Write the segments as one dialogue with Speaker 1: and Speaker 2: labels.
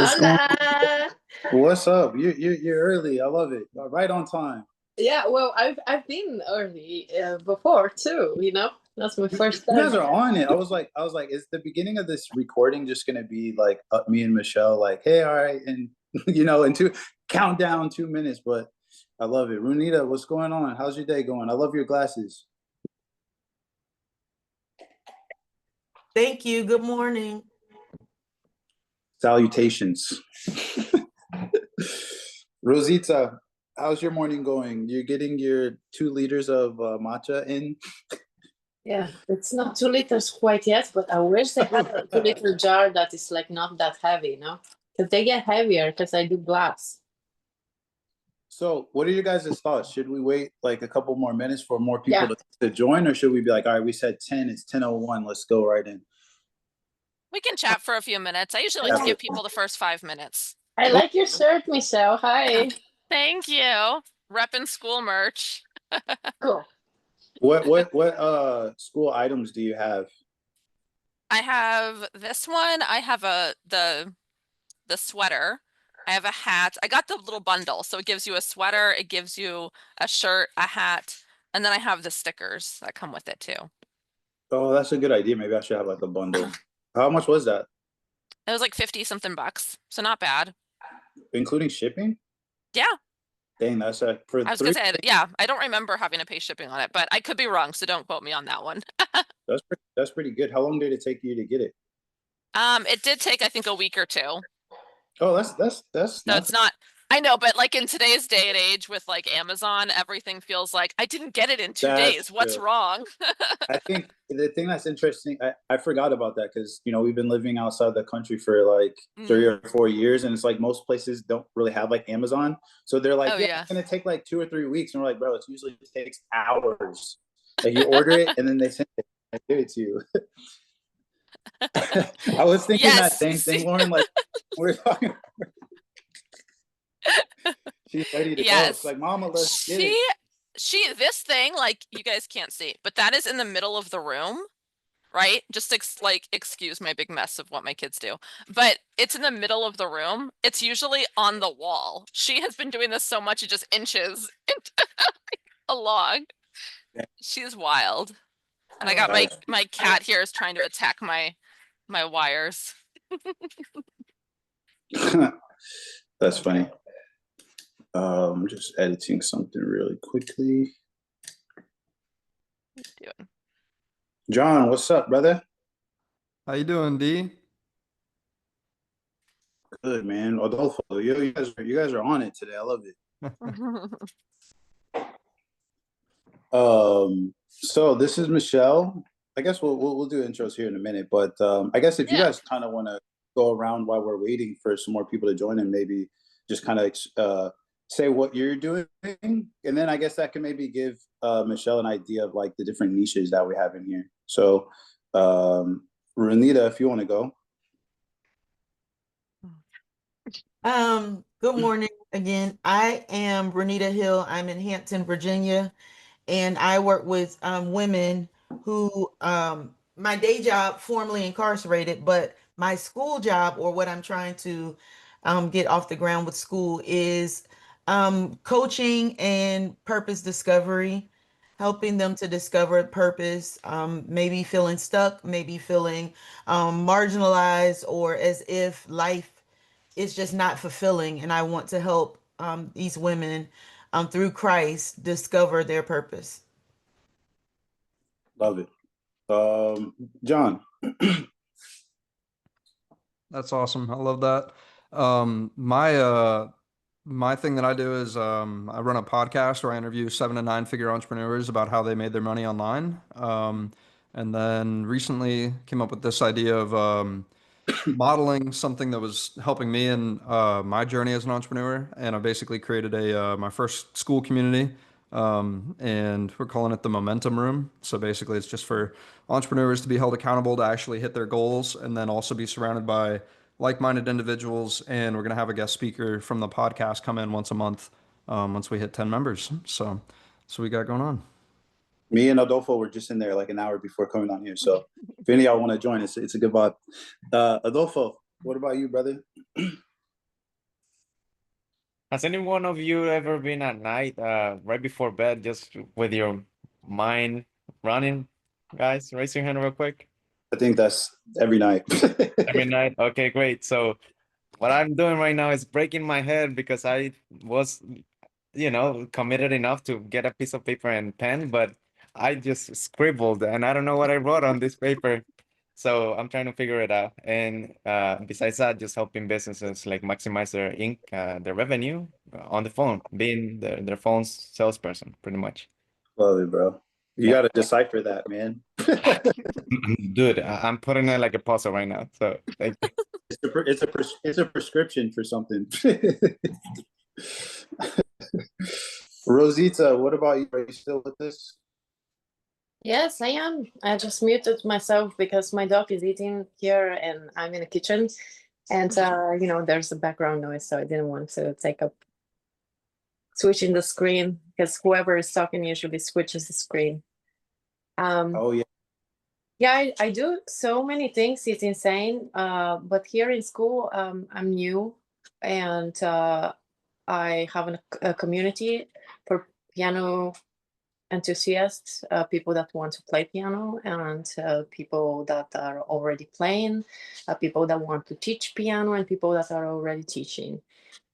Speaker 1: What's going
Speaker 2: Hola.
Speaker 1: on? What's up? You're early. I love it. Right on time.
Speaker 2: Yeah, well, I've been early before too, That's my first
Speaker 1: You
Speaker 2: time.
Speaker 1: guys are on it. I was like, is the beginning of this recording just gonna be like me and Michelle, like, hey, all right, and in two countdown 2 minutes? But I love it. Runita, what's going on? How's your day going? I love your glasses.
Speaker 3: Thank you. Good morning.
Speaker 1: Salutations. Rosita, how's your morning going? You're getting your 2 liters of matcha in?
Speaker 2: Yeah, it's not 2 liters quite yet, but I wish they had a 2 liter jar that is like not that heavy. Because they get heavier because I do glass.
Speaker 1: So, what are you guys' thoughts? Should we wait like a couple more minutes for more people
Speaker 2: Yeah.
Speaker 1: to join, or should we be like, all right, we said 10, it's 10:01, let's go right in?
Speaker 4: We can chat for a few minutes. I usually like to give people the first 5 minutes.
Speaker 2: I like your shirt, Michelle. Hi.
Speaker 4: Thank you. Reppin' school merch.
Speaker 2: Cool.
Speaker 1: What school items do you have?
Speaker 4: I have this one. I have the sweater. I have a hat. I got the little bundle, so it gives you a sweater, it gives you a shirt, a hat, and then I have the stickers that come with it too.
Speaker 1: Oh, that's a good idea. Maybe I should have like a bundle. How much was that?
Speaker 4: It was like 50 something bucks, so not bad.
Speaker 1: Including shipping?
Speaker 4: Yeah.
Speaker 1: Dang, that's for
Speaker 4: I was
Speaker 1: three.
Speaker 4: gonna say, yeah, I don't remember having to pay shipping on it, but I could be wrong, so don't quote me on that one.
Speaker 1: That's pretty good. How long did it take you to get it?
Speaker 4: It did take, I think, a week or two.
Speaker 1: Oh, that's
Speaker 4: So
Speaker 1: not.
Speaker 4: it's not, I know, but like in today's day and age with like Amazon, everything feels like I didn't get it in 2 days.
Speaker 1: That's
Speaker 4: What's
Speaker 1: true.
Speaker 4: wrong?
Speaker 1: I think the thing that's interesting, I forgot about that because we've been living outside the country for like 3 or 4 years, and it's like most places don't really have like Amazon, so they're like,
Speaker 4: Oh
Speaker 1: yeah,
Speaker 4: yeah.
Speaker 1: it's gonna take like 2 or 3 weeks, and we're like, bro, it usually takes hours. Like you order it and then they send it, I give it to you. I was thinking that
Speaker 4: Yes.
Speaker 1: same thing, Lauren. Like we're talking, she's ready to go. It's
Speaker 4: Yes.
Speaker 1: like, Mama, let's get it.
Speaker 4: This thing, like you guys can't see, but that is in the middle of the room, right? Just excuse my big mess of what my kids do, but it's in the middle of the room. It's usually on the wall. She has been doing this so much it just inches along. She's wild. And I got my cat here is trying to attack my wires.
Speaker 1: That's funny. Just editing something really quickly.
Speaker 4: Doing.
Speaker 1: John, what's up, brother?
Speaker 5: How you doing, D?
Speaker 1: Good, man. Adolfo, you guys are on it today. I love it. So this is Michelle. I guess we'll do intros here in a minute, but I guess if you guys kind of want to go around while we're waiting for some more people to join, and maybe just kind of say what you're doing, and then I guess that can maybe give Michelle an idea of like the different niches that we have in here. So, Renita, if you want to go.
Speaker 3: Good morning again. I am Renita Hill. I'm in Hampton, Virginia, and I work with women who my day job formerly incarcerated, but my school job, or what I'm trying to get off the ground with school, is coaching and purpose discovery, helping them to discover purpose, maybe feeling stuck, maybe feeling marginalized, or as if life is just not fulfilling. And I want to help these women through Christ discover their purpose.
Speaker 1: Love it. John.
Speaker 5: That's awesome. I love that. My thing that I do is I run a podcast where I interview 7 to 9 figure entrepreneurs about how they made their money online. And then recently came up with this idea of modeling something that was helping me in my journey as an entrepreneur. And I basically created my first school community, and we're calling it the Momentum Room. So basically, it's just for entrepreneurs to be held accountable to actually hit their goals, and then also be surrounded by like-minded individuals. And we're gonna have a guest speaker from the podcast come in once a month, once we hit 10 members. So we got going on.
Speaker 1: Me and Adolfo were just in there like an hour before coming on here. So if any of y'all want to join, it's a good vibe. Adolfo, what about you, brother?
Speaker 6: Has any one of you ever been at night, right before bed, just with your mind running? Guys, raise your hand real quick.
Speaker 1: I think that's every night.
Speaker 6: Every night? Okay, great. So what I'm doing right now is breaking my head because I was, committed enough to get a piece of paper and pen, but I just scribbled and I don't know what I wrote on this paper. So I'm trying to figure it out. And besides that, just helping businesses like maximize their revenue on the phone, being their phone's salesperson, pretty much.
Speaker 1: Love it, bro. You
Speaker 6: Yeah.
Speaker 1: got to decipher that, man.
Speaker 6: Dude, I'm putting it like a puzzle right now. So thank you.
Speaker 1: It's a prescription for something. Rosita, what about you? Are you still with us?
Speaker 2: Yes, I am. I just muted myself because my dog is eating here and I'm in the kitchen. And, there's a background noise, so I didn't want to take up switching the screen because whoever is talking usually switches the screen.
Speaker 1: Oh, yeah.
Speaker 2: Yeah, I do so many things. It's insane. But here in school, I'm new and I have a community for piano enthusiasts, people that want to play piano, and people that are already playing, people that want to teach piano, and people that are already teaching.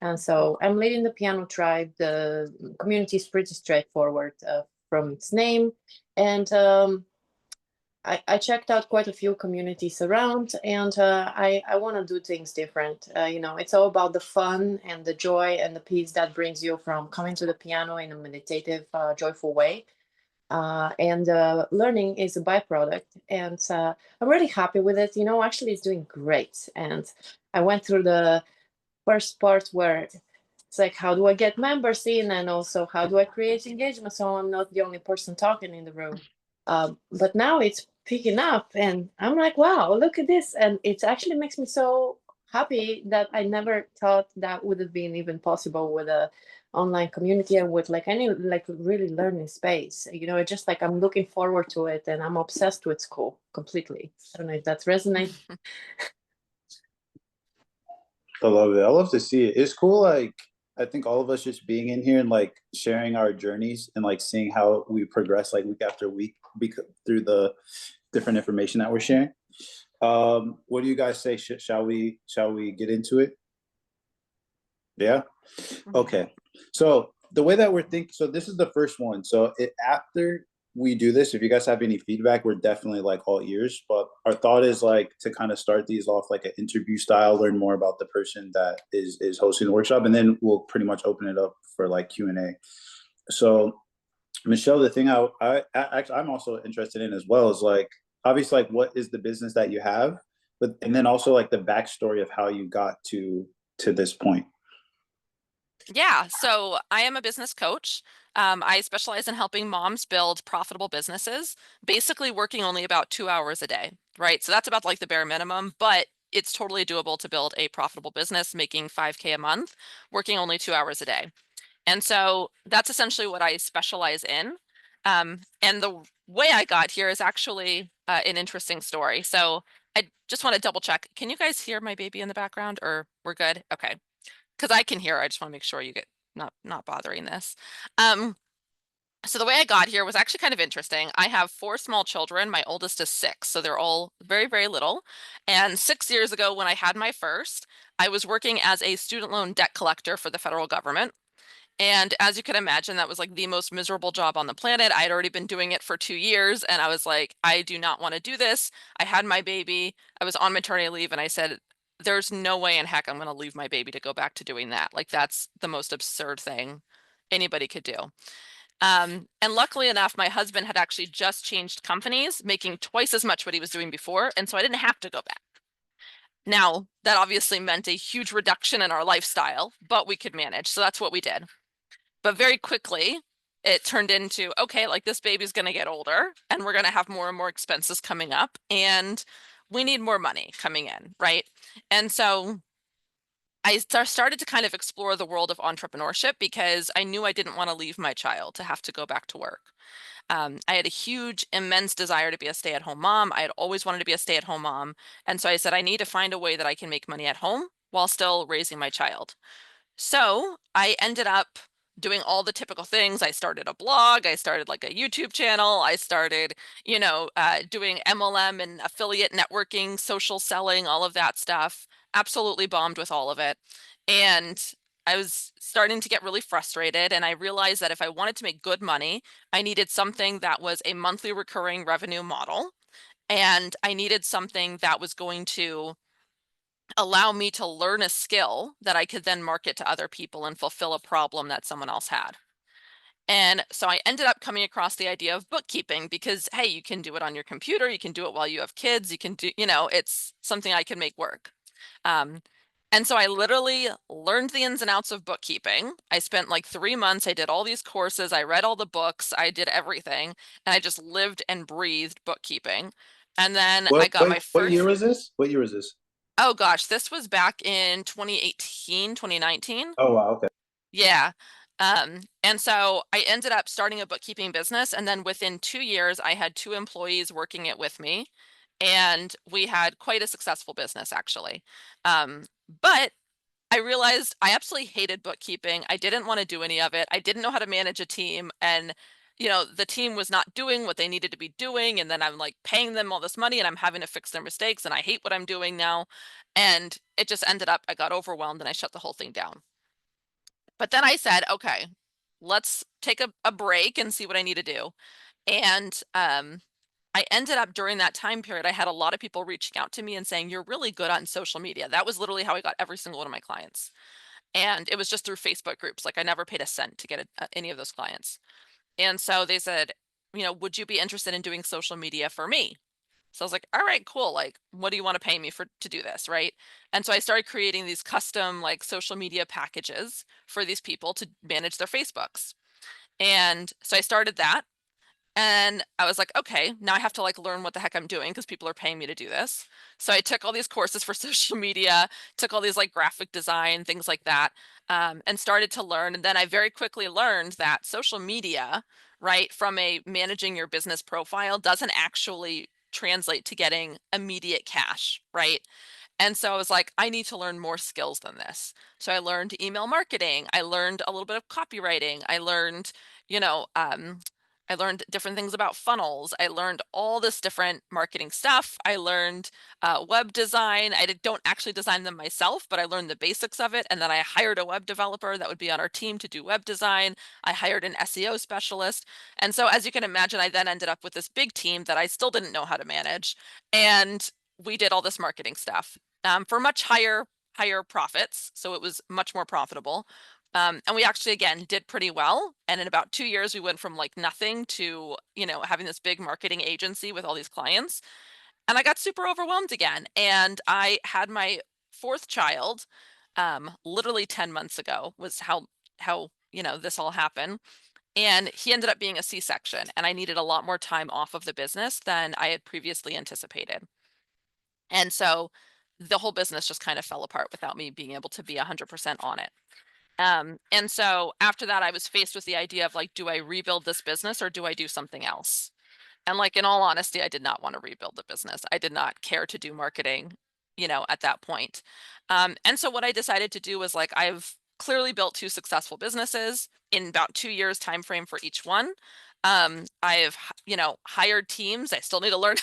Speaker 2: And so I'm leading the piano tribe. The community is pretty straightforward from its name. And I checked out quite a few communities around, and I want to do things different. It's all about the fun and the joy and the peace that brings you from coming to the piano in a meditative, joyful way. And learning is a byproduct, and I'm really happy with it. Actually, it's doing great. And I went through the first part where it's like, how do I get members in, and also how do I create engagement so I'm not the only person talking in the room. But now it's picking up, and I'm like, wow, look at this, and it actually makes me so happy that I never thought that would have been even possible with a online community and with any really learning space. It's just like I'm looking forward to it, and I'm obsessed with school completely. I don't know if that resonates.
Speaker 1: I love it. I love to see it. It's cool. I think all of us just being in here and sharing our journeys and seeing how we progress week after week through the different information that we're sharing. What do you guys say? Shall we get into it? Yeah. Okay. So the way that we're thinking, so this is the first one. So after we do this, if you guys have any feedback, we're definitely all ears. But our thought is to kind of start these off an interview style, learn more about the person that is hosting the workshop, and then we'll pretty much open it up for Q&A. So Michelle, the thing I'm also interested in as well is obviously what is the business that you have, and then also the backstory of how you got to this point.
Speaker 4: Yeah, so I am a business coach. I specialize in helping moms build profitable businesses, basically working only about 2 hours a day, right? So that's about the bare minimum, but it's totally doable to build a profitable business, making $5K a month, working only 2 hours a day. And so that's essentially what I specialize in. And the way I got here is actually an interesting story. So I just want to double check. Can you guys hear my baby in the background, or we're good? Okay. Because I can hear. I just want to make sure you get not bothering this. So the way I got here was actually kind of interesting. I have 4 small children. My oldest is 6, so they're all very, very little. And 6 years ago, when I had my first, I was working as a student loan debt collector for the federal government. And as you can imagine, that was the most miserable job on the planet. I had already been doing it for 2 years, and I was like, I do not want to do this. I had my baby. I was on maternity leave, and I said, there's no way in heck I'm going to leave my baby to go back to doing that. That's the most absurd thing anybody could do. And luckily enough, my husband had actually just changed companies, making twice as much what he was doing before, and so I didn't have to go back. Now, that obviously meant a huge reduction in our lifestyle, but we could manage, so that's what we did. But very quickly, it turned into, okay, this baby's going to get older, and we're going to have more and more expenses coming up, and we need more money coming in, right? And so I started to kind of explore the world of entrepreneurship because I knew I didn't want to leave my child to have to go back to work. I had a huge, immense desire to be a stay-at-home mom. I had always wanted to be a stay-at-home mom. And so I said, I need to find a way that I can make money at home while still raising my child. So I ended up doing all the typical things. I started a blog, I started like a YouTube channel, I started, doing MLM and affiliate networking, social selling, all of that stuff. Absolutely bombed with all of it. And I was starting to get really frustrated, and I realized that if I wanted to make good money, I needed something that was a monthly recurring revenue model. And I needed something that was going to allow me to learn a skill that I could then market to other people and fulfill a problem that someone else had. And so I ended up coming across the idea of bookkeeping because, hey, you can do it on your computer, you can do it while you have kids, you can do, it's something I can make work. And so I literally learned the ins and outs of bookkeeping. I spent like 3 months, I did all these courses, I read all the books, I did everything, and I just lived and breathed bookkeeping. And then I got my
Speaker 1: What year
Speaker 4: first,
Speaker 1: was this? What year was this?
Speaker 4: oh gosh, this was back in 2018, 2019.
Speaker 1: Oh wow, okay.
Speaker 4: Yeah. And so I ended up starting a bookkeeping business, and then within 2 years, I had 2 employees working it with me, and we had quite a successful business actually. But I realized I absolutely hated bookkeeping. I didn't want to do any of it. I didn't know how to manage a team, and the team was not doing what they needed to be doing, and then I'm like paying them all this money and I'm having to fix their mistakes, and I hate what I'm doing now. And it just ended up, I got overwhelmed and I shut the whole thing down. But then I said, okay, let's take a break and see what I need to do. And I ended up, during that time period, I had a lot of people reaching out to me and saying, you're really good on social media. That was literally how I got every single one of my clients. And it was just through Facebook groups. Like I never paid a cent to get any of those clients. And so they said, would you be interested in doing social media for me? So I was like, all right, cool. Like, what do you want to pay me to do this? Right. And so I started creating these custom like social media packages for these people to manage their Facebooks. And so I started that. And I was like, okay, now I have to like learn what the heck I'm doing because people are paying me to do this. So I took all these courses for social media, took all these like graphic design, things like that, and started to learn. And then I very quickly learned that social media, right, from a managing your business profile doesn't actually translate to getting immediate cash, right? And so I was like, I need to learn more skills than this. So I learned email marketing. I learned a little bit of copywriting. You know, um, I learned different things about funnels. I learned all this different marketing stuff. I learned web design. Don't actually design them myself, but I learned the basics of it. And then I hired a web developer that would be on our team to do web design. I hired an SEO specialist. And so as you can imagine, I then ended up with this big team that I still didn't know how to manage. And we did all this marketing stuff for much higher profits. So it was much more profitable. And we actually, again, did pretty well. And in about 2 years, we went from like nothing to, having this big marketing agency with all these clients. And I got super overwhelmed again. And I had my 4th child, literally 10 months ago was how, this all happened. And he ended up being a C-section, and I needed a lot more time off of the business than I had previously anticipated. And so the whole business just kind of fell apart without me being able to be 100% on it. And so after that, I was faced with the idea of like, do I rebuild this business or do I do something else? And like, in all honesty, I did not want to rebuild the business. I did not care to do marketing, at that point. And so what I decided to do was like, I've clearly built 2 successful businesses in about 2 years time frame for each one. I've, hired teams. I still need to learn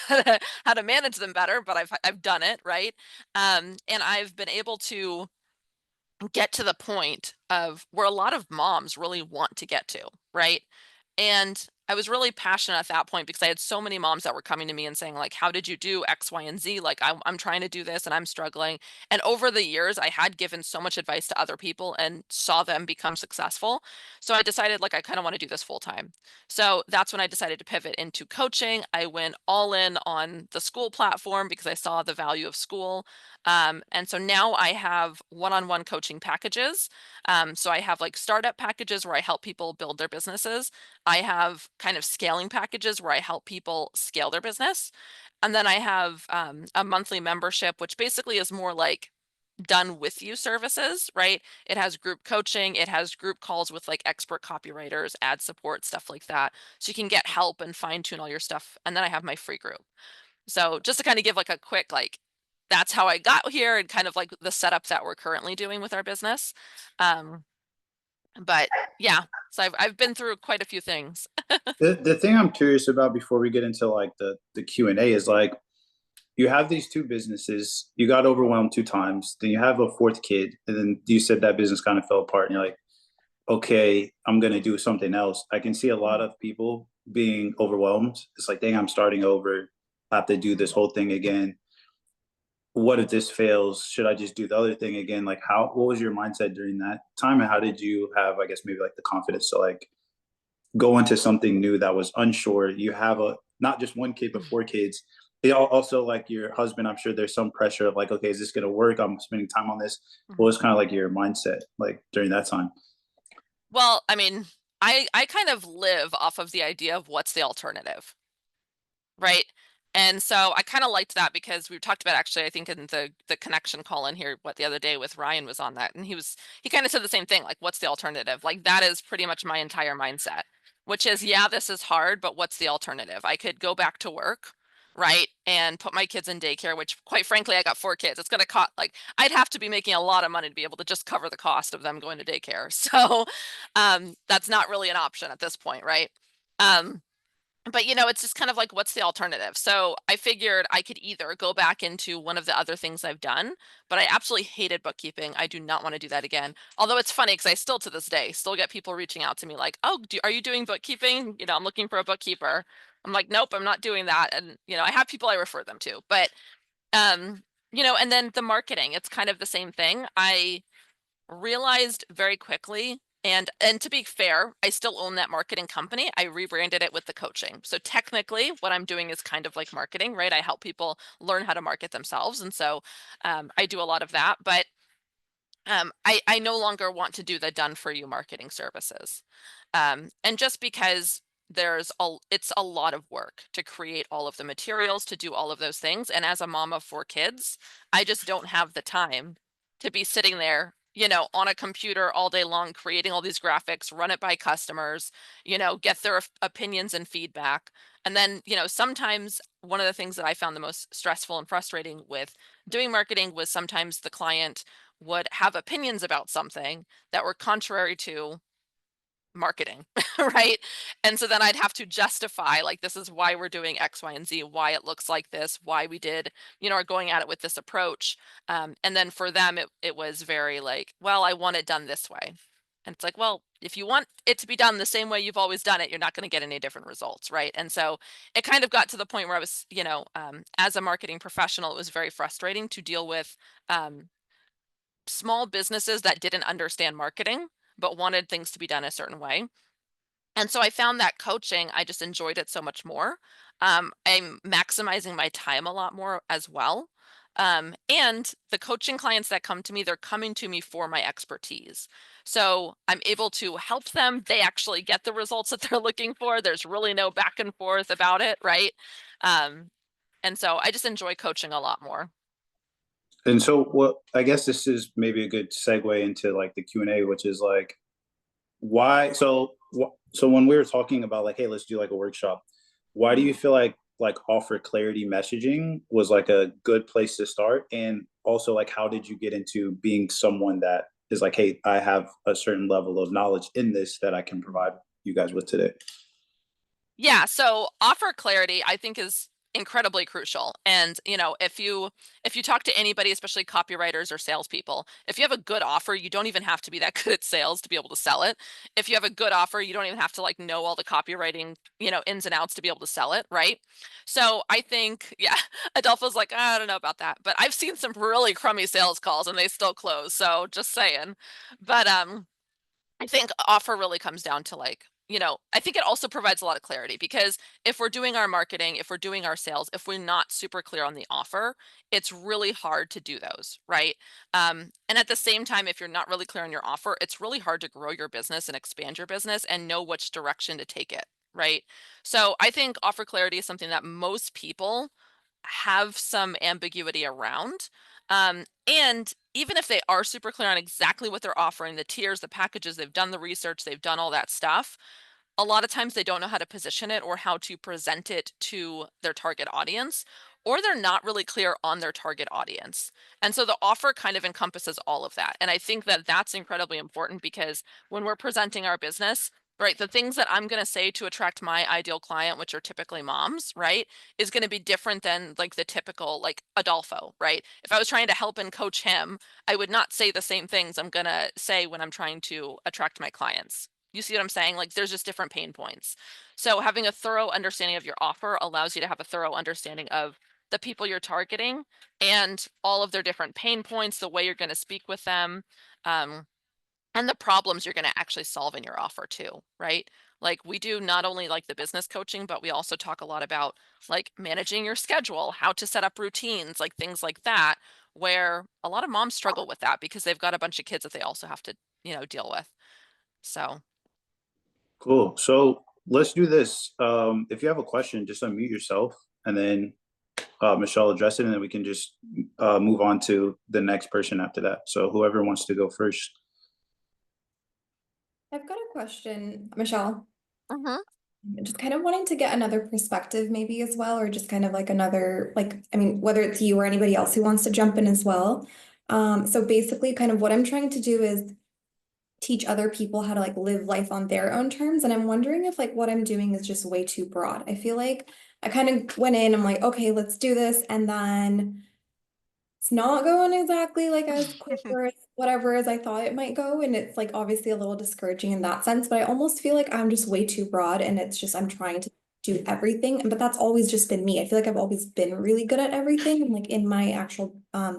Speaker 4: how to manage them better, but I've done it, right? And I've been able to get to the point of where a lot of moms really want to get to, right? And I was really passionate at that point because I had so many moms that were coming to me and saying like, how did you do X, Y, and Z? Like I'm trying to do this and I'm struggling. And over the years, I had given so much advice to other people and saw them become successful. So I decided like, I kind of want to do this full time. So that's when I decided to pivot into coaching. I went all in on the school platform because I saw the value of school. And so now I have one-on-one coaching packages. So I have like startup packages where I help people build their businesses. I have kind of scaling packages where I help people scale their business. And then I have a monthly membership, which basically is more like done with you services, right? It has group coaching, it has group calls with like expert copywriters, ad support, stuff like that. So you can get help and fine tune all your stuff. And then I have my free group. So just to kind of give like a quick, like, that's how I got here and kind of like the setup that we're currently doing with our business. But yeah, so I've been through quite a few things.
Speaker 1: The thing I'm curious about before we get into like the Q&A is like, you have these two businesses, you got overwhelmed 2 times, then you have a fourth kid, and then you said that business kind of fell apart, and you're like, okay, I'm gonna do something else. I can see a lot of people being overwhelmed. It's like, dang, I'm starting over. I have to do this whole thing again. What if this fails? Should I just do the other thing again? Like, what was your mindset during that time, and how did you have, I guess, maybe like the confidence to like go into something new that was unsure? You have a not just one kid, but 4 kids. They also, like your husband, I'm sure there's some pressure of like, okay, is this gonna work? I'm spending time on this. What was kind of like your mindset like during that time?
Speaker 4: Well, I mean, I kind of live off of the idea of what's the alternative, right? And so I kind of liked that because we talked about, actually, I think in the connection call in here, what the other day with Ryan was on that, and he kind of said the same thing, like, what's the alternative? Like, that is pretty much my entire mindset, which is, yeah, this is hard, but what's the alternative? I could go back to work, right, and put my kids in daycare, which quite frankly, I got 4 kids. It's going to cost, like, I'd have to be making a lot of money to be able to just cover the cost of them going to daycare. So that's not really an option at this point, right? But it's just kind of like, what's the alternative? So I figured I could either go back into one of the other things I've done, but I absolutely hated bookkeeping. I do not want to do that again. Although it's funny because I still, to this day, still get people reaching out to me like, oh, are you doing bookkeeping? I'm looking for a bookkeeper. I'm like, nope, I'm not doing that. And, I have people I refer them to, but, and then the marketing, it's kind of the same thing. I realized very quickly, and to be fair, I still own that marketing company. I rebranded it with the coaching. So technically what I'm doing is kind of like marketing, right? I help people learn how to market themselves. And so I do a lot of that, but I no longer want to do the done for you marketing services. And just because it's a lot of work to create all of the materials, to do all of those things. And as a mom of 4 kids, I just don't have the time to be sitting there, on a computer all day long, creating all these graphics, run it by customers, get their opinions and feedback. And then, sometimes one of the things that I found the most stressful and frustrating with doing marketing was sometimes the client would have opinions about something that were contrary to marketing, right? And so then I'd have to justify, like, this is why we're doing X, Y, and Z, why it looks like this, why we did, are going at it with this approach. And then for them, it was very like, well, I want it done this way. And it's like, well, if you want it to be done the same way you've always done it, you're not going to get any different results, right? And so it kind of got to the point where I was, as a marketing professional, it was very frustrating to deal with small businesses that didn't understand marketing, but wanted things to be done a certain way. And so I found that coaching, I just enjoyed it so much more. I'm maximizing my time a lot more as well. And the coaching clients that come to me, they're coming to me for my expertise. So I'm able to help them. They actually get the results that they're looking for. There's really no back and forth about it, right? And so I just enjoy coaching a lot more.
Speaker 1: And so what, I guess this is maybe a good segue into like the Q&A, which is like, why, so when we were talking about like, hey, let's do like a workshop, why do you feel like offer clarity messaging was like a good place to start? And also, like, how did you get into being someone that is like, hey, I have a certain level of knowledge in this that I can provide you guys with today?
Speaker 4: Yeah, so offer clarity, I think, is incredibly crucial. And if you talk to anybody, especially copywriters or salespeople, if you have a good offer, you don't even have to be that good at sales to be able to sell it. If you have a good offer, you don't even have to like know all the copywriting, ins and outs to be able to sell it, right? So I think, yeah, Adolfo's like, I don't know about that, but I've seen some really crummy sales calls and they still close. So just saying. But I think offer really comes down to like, I think it also provides a lot of clarity, because if we're doing our marketing, if we're doing our sales, if we're not super clear on the offer, it's really hard to do those, right? And at the same time, if you're not really clear on your offer, it's really hard to grow your business and expand your business and know which direction to take it, right? So I think offer clarity is something that most people have some ambiguity around. And even if they are super clear on exactly what they're offering, the tiers, the packages, they've done the research, they've done all that stuff, a lot of times they don't know how to position it or how to present it to their target audience, or they're not really clear on their target audience. And so the offer kind of encompasses all of that. And I think that that's incredibly important, because when we're presenting our business, right, the things that I'm going to say to attract my ideal client, which are typically moms, right, is going to be different than like the typical like Adolfo, right? If I was trying to help and coach him, I would not say the same things I'm going to say when I'm trying to attract my clients. You see what I'm saying? Like there's just different pain points. So having a thorough understanding of your offer allows you to have a thorough understanding of the people you're targeting and all of their different pain points, the way you're going to speak with them, and the problems you're going to actually solve in your offer too, right? Like we do not only like the business coaching, but we also talk a lot about like managing your schedule, how to set up routines, like things like that, where a lot of moms struggle with that because they've got a bunch of kids that they also have to, deal with. So
Speaker 1: Cool. So let's do this. If you have a question, just unmute yourself, and then Michelle address it, and then we can just move on to the next person after that. So whoever wants to go first.
Speaker 7: I've got a question, Michelle.
Speaker 4: mhm.
Speaker 7: Just kind of wanting to get another perspective maybe as well, or just kind of like another, like, I mean, whether it's you or anybody else who wants to jump in as well. So basically kind of what I'm trying to do is teach other people how to like live life on their own terms. And I'm wondering if like what I'm doing is just way too broad. I feel like I kind of went in, I'm like, okay, let's do this. And then it's not going exactly like as quick or whatever as I thought it might go. And it's like obviously a little discouraging in that sense, but I almost feel like I'm just way too broad, and it's just I'm trying to do everything. But that's always just been me. I feel like I've always been really good at everything. And like in my actual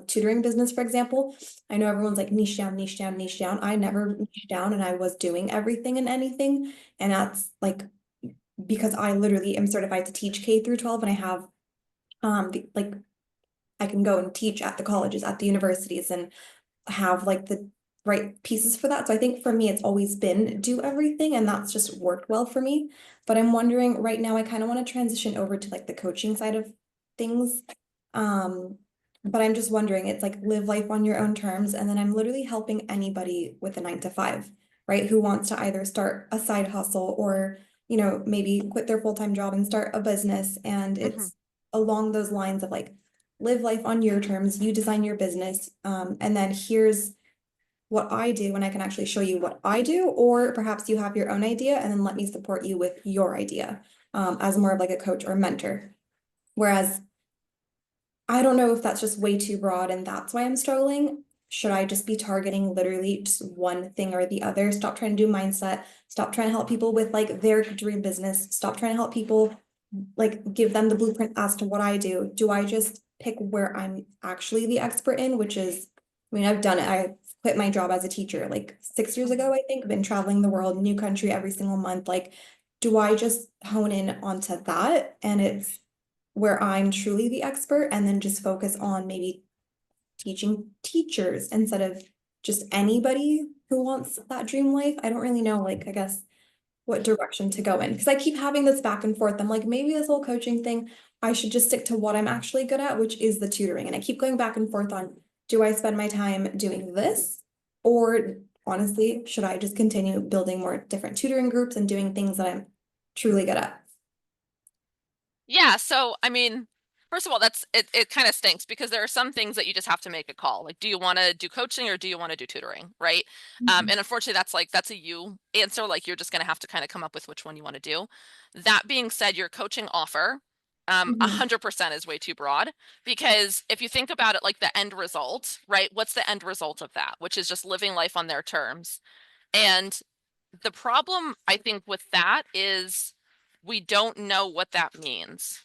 Speaker 7: tutoring business, for example, I know everyone's like niche down, niche down, niche down. I never niche down, and I was doing everything and anything. And that's like because I literally am certified to teach K through 12, and I have like I can go and teach at the colleges, at the universities, and have like the right pieces for that. So I think for me, it's always been do everything, and that's just worked well for me. But I'm wondering right now, I kind of want to transition over to like the coaching side of things. But I'm just wondering, it's like live life on your own terms. And then I'm literally helping anybody with a 9 to 5, right? Who wants to either start a side hustle or, maybe quit their full-time job and start a business. And it's along those lines of like, live life on your terms, you design your business, and then here's what I do, and I can actually show you what I do, or perhaps you have your own idea and then let me support you with your idea, as more of like a coach or mentor. Whereas I don't know if that's just way too broad and that's why I'm struggling. Should I just be targeting literally just one thing or the other? Stop trying to do mindset, stop trying to help people with like their dream business, stop trying to help people like give them the blueprint as to what I do. Do I just pick where I'm actually the expert in, which is, I mean, I've done it. I quit my job as a teacher like 6 years ago, I think. I've been traveling the world, new country every single month. Like, do I just hone in onto that? And it's where I'm truly the expert, and then just focus on maybe teaching teachers instead of just anybody who wants that dream life. I don't really know, like, I guess what direction to go in, because I keep having this back and forth. I'm like, maybe this whole coaching thing, I should just stick to what I'm actually good at, which is the tutoring. And I keep going back and forth on, do I spend my time doing this? Or honestly, should I just continue building more different tutoring groups and doing things that I'm truly good at?
Speaker 4: Yeah, so I mean, first of all, it kind of stinks because there are some things that you just have to make a call. Like, do you want to do coaching or do you want to do tutoring, right? And unfortunately that's a you answer. Like you're just gonna have to kind of come up with which one you want to do. That being said, your coaching offer, 100% is way too broad, because if you think about it like the end result, right? What's the end result of that? Which is just living life on their terms. And the problem I think with that is we don't know what that means,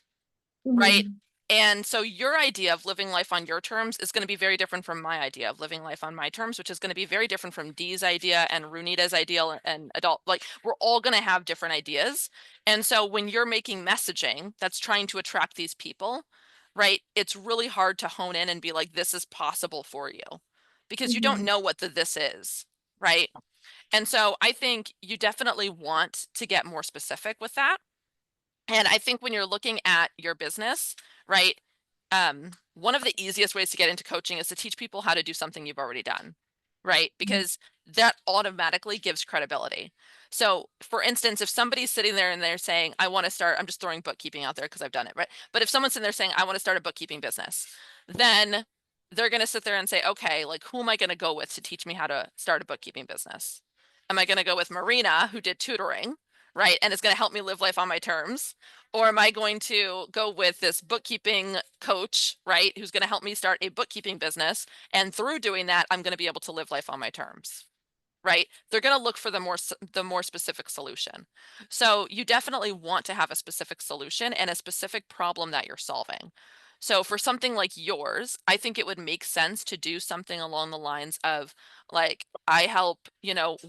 Speaker 4: right? And so your idea of living life on your terms is going to be very different from my idea of living life on my terms, which is going to be very different from Dee's idea and Runita's idea and adult. Like we're all going to have different ideas. And so when you're making messaging that's trying to attract these people, right, it's really hard to hone in and be like, this is possible for you, because you don't know what this is, right? And so I think you definitely want to get more specific with that. And I think when you're looking at your business, right, one of the easiest ways to get into coaching is to teach people how to do something you've already done, right? Because that automatically gives credibility. So for instance, if somebody's sitting there and they're saying, I want to start, I'm just throwing bookkeeping out there because I've done it, right? But if someone's sitting there saying, I want to start a bookkeeping business, then they're going to sit there and say, okay, like who am I going to go with to teach me how to start a bookkeeping business? Am I going to go with Marina, who did tutoring, right? And is going to help me live life on my terms? Or am I going to go with this bookkeeping coach, right? Who's going to help me start a bookkeeping business. And through doing that, I'm going to be able to live life on my terms, right? They're going to look for the more specific solution. So you definitely want to have a specific solution and a specific problem that you're solving. So for something like yours, I think it would make sense to do something along the lines of like, I help,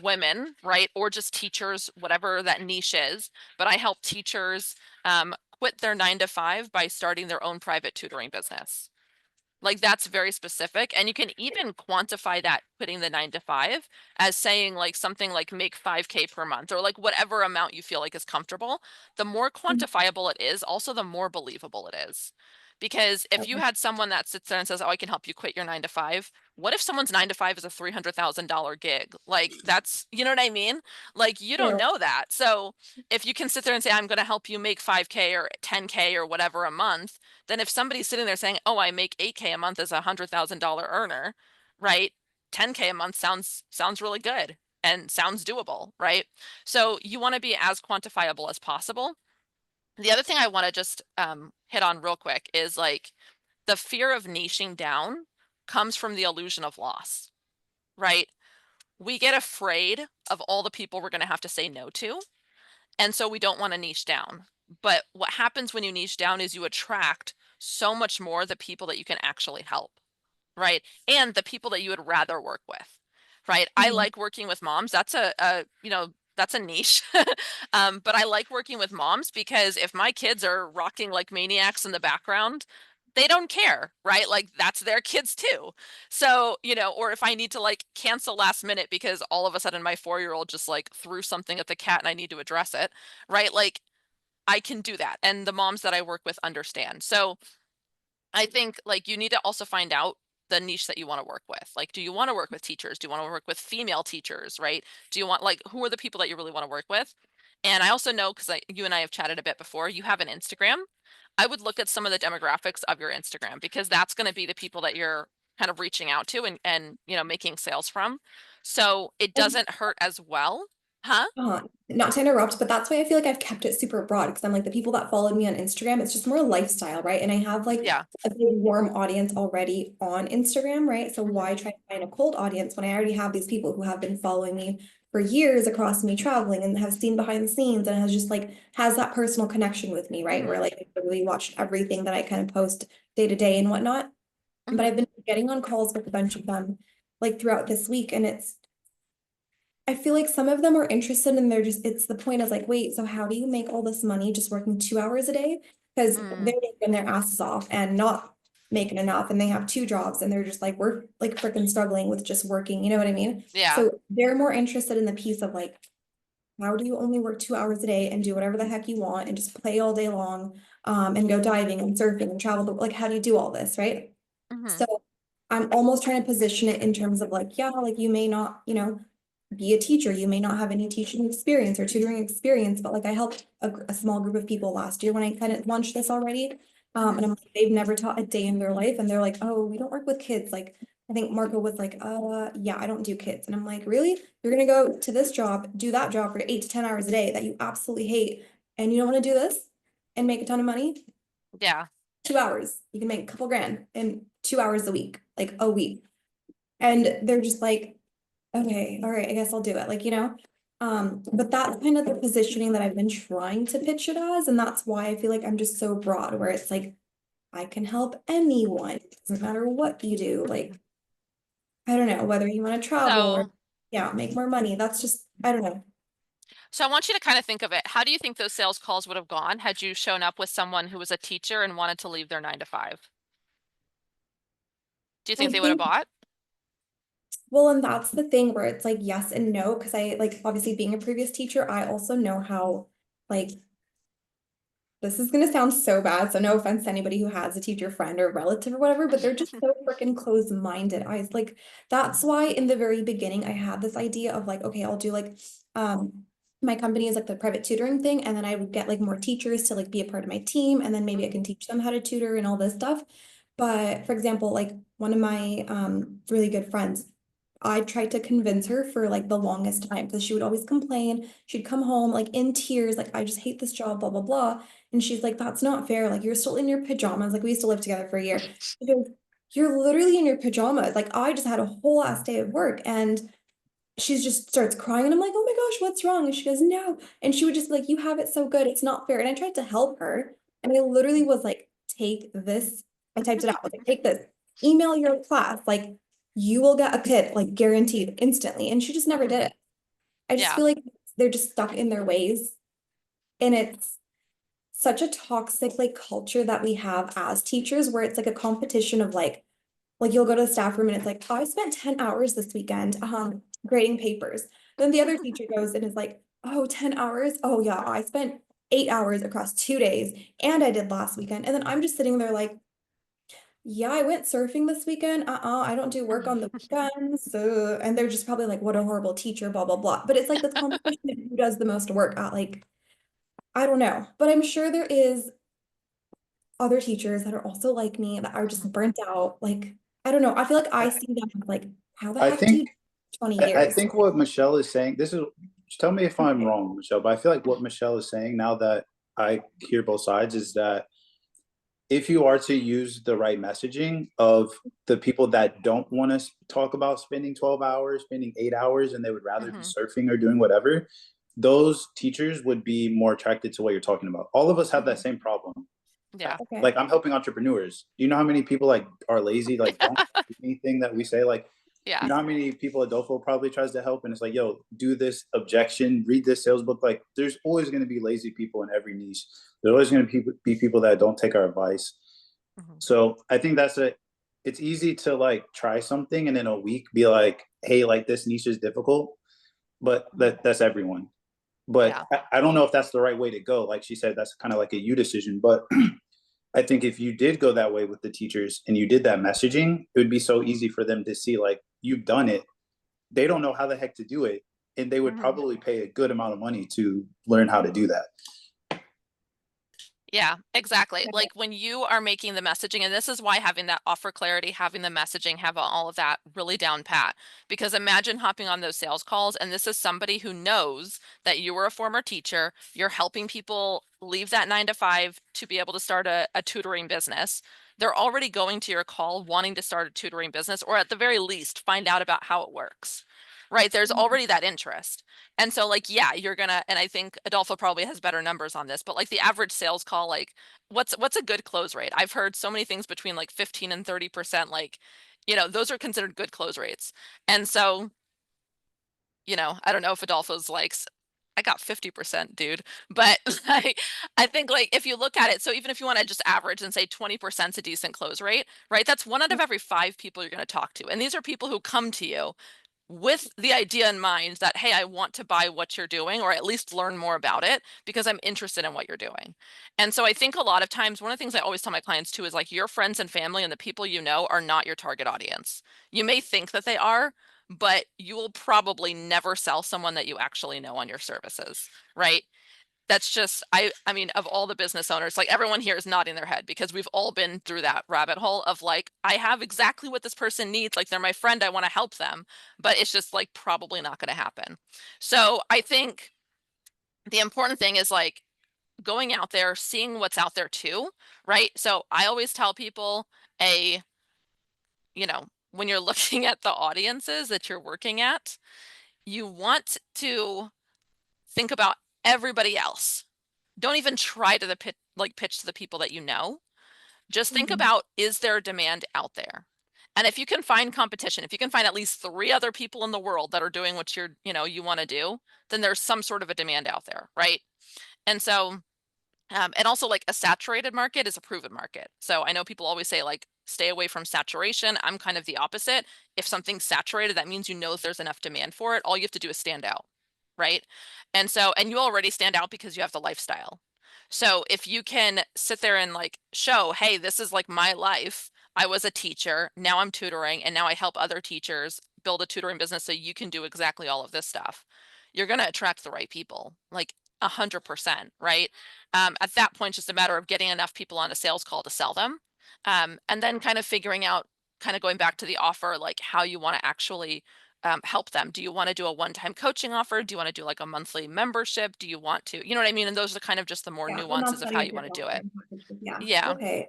Speaker 4: women, right? Or just teachers, whatever that niche is, but I help teachers quit their 9 to 5 by starting their own private tutoring business. Like that's very specific. And you can even quantify that quitting the 9 to 5 as saying like something like make 5K per month or like whatever amount you feel like is comfortable. The more quantifiable it is, also the more believable it is. Because if you had someone that sits there and says, oh, I can help you quit your 9 to 5, what if someone's 9 to 5 is a $300,000 gig? Like that's, you know what I mean? Like you don't know that. So if you can sit there and say, I'm going to help you make 5K or 10K or whatever a month, then if somebody's sitting there saying, oh, I make 8K a month as a $100,000 earner, right? 10K a month sounds really good and sounds doable, right? So you want to be as quantifiable as possible. The other thing I want to just hit on real quick is like the fear of niching down comes from the illusion of loss, right? We get afraid of all the people we're going to have to say no to. And so we don't want to niche down. But what happens when you niche down is you attract so much more the people that you can actually help, right? And the people that you would rather work with, right? I like working with moms. That's that's a niche. But I like working with moms because if my kids are rocking like maniacs in the background, they don't care, right? Like that's their kids too. So, or if I need to like cancel last minute because all of a sudden my 4-year-old just like threw something at the cat and I need to address it, right? Like I can do that. And the moms that I work with understand. So I think like you need to also find out the niche that you want to work with. Like, do you want to work with teachers? Do you want to work with female teachers, right? Do you want like who are the people that you really want to work with? And I also know because you and I have chatted a bit before, you have an Instagram. I would look at some of the demographics of your Instagram because that's going to be the people that you're kind of reaching out to and making sales from. So it doesn't hurt as well. Huh?
Speaker 7: Not to interrupt, but that's why I feel like I've kept it super broad because I'm like the people that followed me on Instagram, it's just more lifestyle, right? And I have like
Speaker 4: Yeah.
Speaker 7: a big warm audience already on Instagram, right? So why try to find a cold audience when I already have these people who have been following me for years across me traveling and have seen behind the scenes and has just like has that personal connection with me, right? Where like I really watched everything that I kind of post day to day and whatnot. But I've been getting on calls with a bunch of them like throughout this week, and I feel like some of them are interested and it's the point is like, wait, so how do you make all this money just working 2 hours a day? Because they're working their asses off and not making enough and they have 2 jobs and they're just like, we're like freaking struggling with just working, you know what I mean?
Speaker 4: Yeah.
Speaker 7: So they're more interested in the piece of like, how do you only work 2 hours a day and do whatever the heck you want and just play all day long and go diving and surfing and travel, like how do you do all this, right? So I'm almost trying to position it in terms of like, yeah, like you may not, be a teacher. You may not have any teaching experience or tutoring experience, but like I helped a small group of people last year when I kind of launched this already. And I'm like, they've never taught a day in their life. And they're like, oh, we don't work with kids. Like, I think Marco was like, yeah, I don't do kids. And I'm like, really? You're going to go to this job, do that job for 8 to 10 hours a day that you absolutely hate. And you don't want to do this and make a ton of money?
Speaker 4: Yeah.
Speaker 7: 2 hours. You can make a couple grand in 2 hours a week, like a week. And they're just like, okay, all right, I guess I'll do it. Like, but that's kind of the positioning that I've been trying to pitch it as. And that's why I feel like I'm just so broad where it's like, I can help anyone. It doesn't matter what you do. Like, I don't know, whether you want to travel or make more money. That's just, I don't know.
Speaker 4: So I want you to kind of think of it. How do you think those sales calls would have gone had you shown up with someone who was a teacher and wanted to leave their 9 to 5? Do you think they would have bought?
Speaker 7: Well, and that's the thing where it's like yes and no, because I like obviously being a previous teacher, I also know how like this is gonna sound so bad. So no offense to anybody who has a teacher friend or relative or whatever, but they're just so freaking closed-minded. I like that's why in the very beginning I had this idea of like, okay, I'll do like my company is like the private tutoring thing, and then I would get like more teachers to like be a part of my team, and then maybe I can teach them how to tutor and all this stuff. But for example, like one of my really good friends, I tried to convince her for like the longest time because she would always complain. She'd come home like in tears, like, I just hate this job, blah, blah, blah. And she's like, that's not fair. Like, you're still in your pajamas. Like, we used to live together for a year. She goes, you're literally in your pajamas. Like, I just had a whole ass day of work. And she just starts crying. And I'm like, oh my gosh, what's wrong? And she goes, no. And she would just be like, you have it so good. It's not fair. And I tried to help her. And I literally was like, take this. I typed it out. I was like, take this, email your class. Like, you will get a PIP, like guaranteed instantly. And she just never did it. I just
Speaker 4: Yeah.
Speaker 7: feel like they're just stuck in their ways. And it's such a toxic like culture that we have as teachers where it's like a competition of like you'll go to the staff room and it's like, oh, I spent 10 hours this weekend grading papers. Then the other teacher goes and is like, oh, 10 hours. Oh yeah, I spent 8 hours across 2 days and I did last weekend. And then I'm just sitting there like, yeah, I went surfing this weekend. I don't do work on the weekends. And they're just probably like, what a horrible teacher, blah, blah, blah. But it's like this competition of who does the most work at like, I don't know. But I'm sure there is other teachers that are also like me that are just burnt out. Like, I don't know. I feel like I see them as like, how the
Speaker 1: I
Speaker 7: heck do you
Speaker 1: think
Speaker 7: 20
Speaker 1: I
Speaker 7: years?
Speaker 1: think what Michelle is saying, this is, tell me if I'm wrong, Michelle, but I feel like what Michelle is saying now that I hear both sides is that if you are to use the right messaging of the people that don't want to talk about spending 12 hours, spending 8 hours, and they would rather be surfing or doing whatever, those teachers would be more attracted to what you're talking about. All of us have that same problem.
Speaker 4: Yeah.
Speaker 7: Okay.
Speaker 1: Like, I'm helping entrepreneurs. Do you know how many people like are lazy, like don't do anything that we say? Like,
Speaker 4: Yeah.
Speaker 1: you know how many people Adolfo probably tries to help and it's like, yo, do this objection, read this sales book. Like, there's always going to be lazy people in every niche. There's always going to be people that don't take our advice. So I think it's easy to like try something and in a week be like, hey, like this niche is difficult, but that's everyone. But I don't know if that's the right way to go. Like she said, that's kind of like a you decision. But I think if you did go that way with the teachers and you did that messaging, it would be so easy for them to see like you've done it. They don't know how the heck to do it. And they would probably pay a good amount of money to learn how to do that.
Speaker 4: Yeah, exactly. Like when you are making the messaging, and this is why having that offer clarity, having the messaging, have all of that really down pat. Because imagine hopping on those sales calls, and this is somebody who knows that you were a former teacher, you're helping people leave that 9 to 5 to be able to start a tutoring business. They're already going to your call wanting to start a tutoring business, or at the very least, find out about how it works. Right? There's already that interest. And so like, yeah, you're gonna, and I think Adolfo probably has better numbers on this, but like the average sales call, like what's a good close rate? I've heard so many things between like 15 and 30%, like, those are considered good close rates. And so, I don't know if Adolfo's like, I got 50%, dude. But I think like if you look at it, so even if you want to just average and say 20% is a decent close rate, right? That's 1 out of every 5 people you're going to talk to. And these are people who come to you with the idea in mind that, hey, I want to buy what you're doing, or at least learn more about it because I'm interested in what you're doing. And so I think a lot of times, one of the things I always tell my clients too is like, your friends and family and the people you know are not your target audience. You may think that they are, but you will probably never sell someone that you actually know on your services, right? That's just, I mean, of all the business owners, like everyone here is nodding their head because we've all been through that rabbit hole of like, I have exactly what this person needs. Like they're my friend. I want to help them, but it's just like probably not going to happen. So I think the important thing is like going out there, seeing what's out there too, right? So I always tell people when you're looking at the audiences that you're working at, you want to think about everybody else. Don't even try to pitch to the people that you know. Just think about, is there a demand out there? And if you can find competition, if you can find at least 3 other people in the world that are doing what you want to do, then there's some sort of a demand out there, right? And so, and also like a saturated market is a proven market. So I know people always say like, stay away from saturation. I'm kind of the opposite. If something's saturated, that means there's enough demand for it. All you have to do is stand out, right? And you already stand out because you have the lifestyle. So if you can sit there and like show, hey, this is like my life. I was a teacher, now I'm tutoring, and now I help other teachers build a tutoring business so you can do exactly all of this stuff. you're going to attract the right people, like 100%, right? At that point, just a matter of getting enough people on a sales call to sell them. And then kind of figuring out, kind of going back to the offer, like how you want to actually help them. Do you want to do a one-time coaching offer? Do you want to do like a monthly membership? Do you want to, you know what I mean? And those are kind of just the more
Speaker 7: Yeah,
Speaker 4: nuances of how you want to do it.
Speaker 7: Yeah.
Speaker 4: Yeah.
Speaker 7: Okay.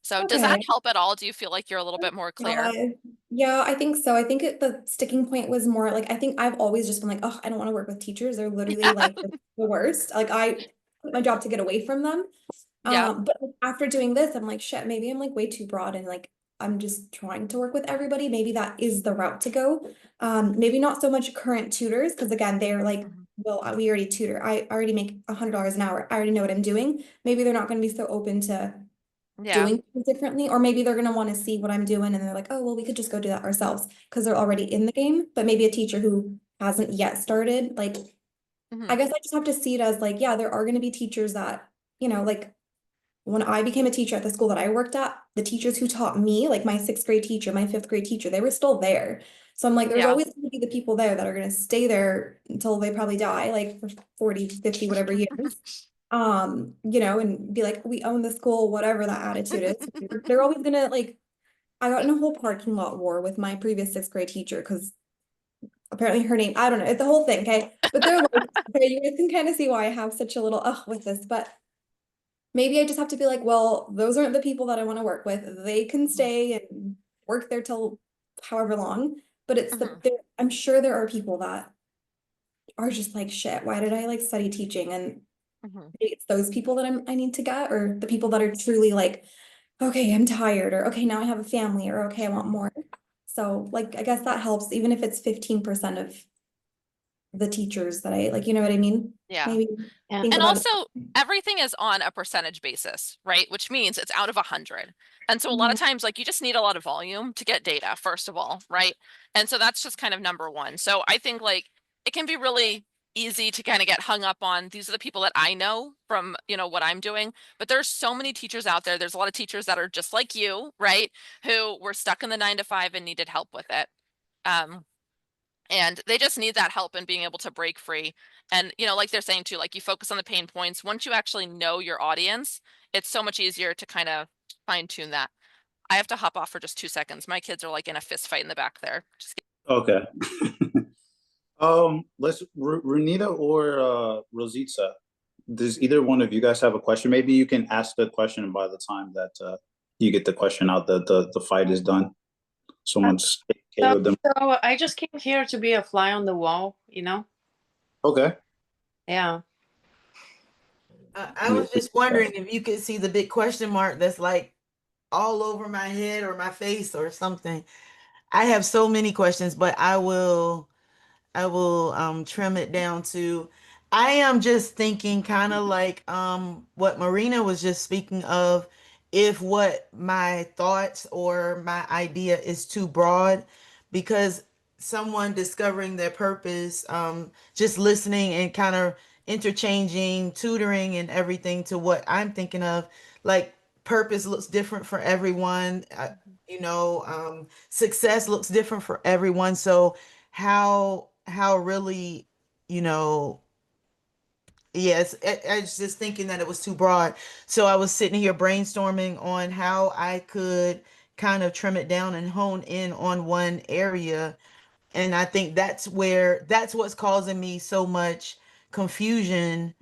Speaker 4: So does that help at all? Do you feel like you're a little bit more clear?
Speaker 7: Yeah, I think so. I think the sticking point was more like, I think I've always just been like, oh, I don't want to work with teachers. They're literally like the worst. Like I quit my job to get away from them.
Speaker 4: Yeah.
Speaker 7: But after doing this, I'm like, shit, maybe I'm like way too broad and like I'm just trying to work with everybody. Maybe that is the route to go. Maybe not so much current tutors, because again, they're like, well, we already tutor. I already make $100 an hour. I already know what I'm doing. Maybe they're not going to be so open to
Speaker 4: Yeah.
Speaker 7: doing things differently, or maybe they're going to want to see what I'm doing and they're like, oh, well, we could just go do that ourselves because they're already in the game. But maybe a teacher who hasn't yet started, like, I guess I just have to see it as like, yeah, there are going to be teachers that, you know, like when I became a teacher at the school that I worked at, the teachers who taught me, like my 6th grade teacher, my 5th grade teacher, they were still there. So I'm like, there's
Speaker 4: Yeah.
Speaker 7: always going to be the people there that are going to stay there until they probably die, like for 40, 50, whatever years. You know, and be like, we own the school, whatever that attitude is. They're always gonna like, I got in a whole parking lot war with my previous 6th grade teacher because apparently her name, I don't know, it's the whole thing, okay? But they're like, okay, you guys can kind of see why I have such a little with this, but maybe I just have to be like, well, those aren't the people that I want to work with. They can stay and work there till however long, but it's I'm sure there are people that are just like, shit, why did I like study teaching? And it's those people that I need to get, or the people that are truly like, okay, I'm tired, or okay, now I have a family, or okay, I want more. So like, I guess that helps, even if it's 15% of the teachers that I like, you know what I mean?
Speaker 4: Yeah.
Speaker 7: Maybe think
Speaker 4: And
Speaker 7: about it.
Speaker 4: also everything is on a percentage basis, right? Which means it's out of 100. And so a lot of times, like you just need a lot of volume to get data, first of all, right? And so that's just kind of number one. So I think like it can be really easy to kind of get hung up on, these are the people that I know from, you know, what I'm doing, but there's so many teachers out there. There's a lot of teachers that are just like you, right? Who were stuck in the 9 to 5 and needed help with it. And they just need that help in being able to break free. And, you know, like they're saying too, like you focus on the pain points. Once you actually know your audience, it's so much easier to kind of fine tune that. I have to hop off for just 2 seconds. My kids are like in a fist fight in the back there.
Speaker 1: Okay. Let's Runita or Rosita. Does either one of you guys have a question? Maybe you can ask the question by the time that you get the question out. The fight is done. Someone's okay with them.
Speaker 2: So I just came here to be a fly on the wall, you know?
Speaker 1: Okay.
Speaker 2: Yeah.
Speaker 3: I was just wondering if you could see the big question mark that's like all over my head or my face or something. I have so many questions, but I will trim it down to, I am just thinking kind of like what Marina was just speaking of, if what my thoughts or my idea is too broad, because someone discovering their purpose, just listening and kind of interchanging tutoring and everything to what I'm thinking of, like purpose looks different for everyone. Success looks different for everyone. So how really, you know, yes, I was just thinking that it was too broad. So I was sitting here brainstorming on how I could kind of trim it down and hone in on one area. And I think that's what's causing me so much confusion,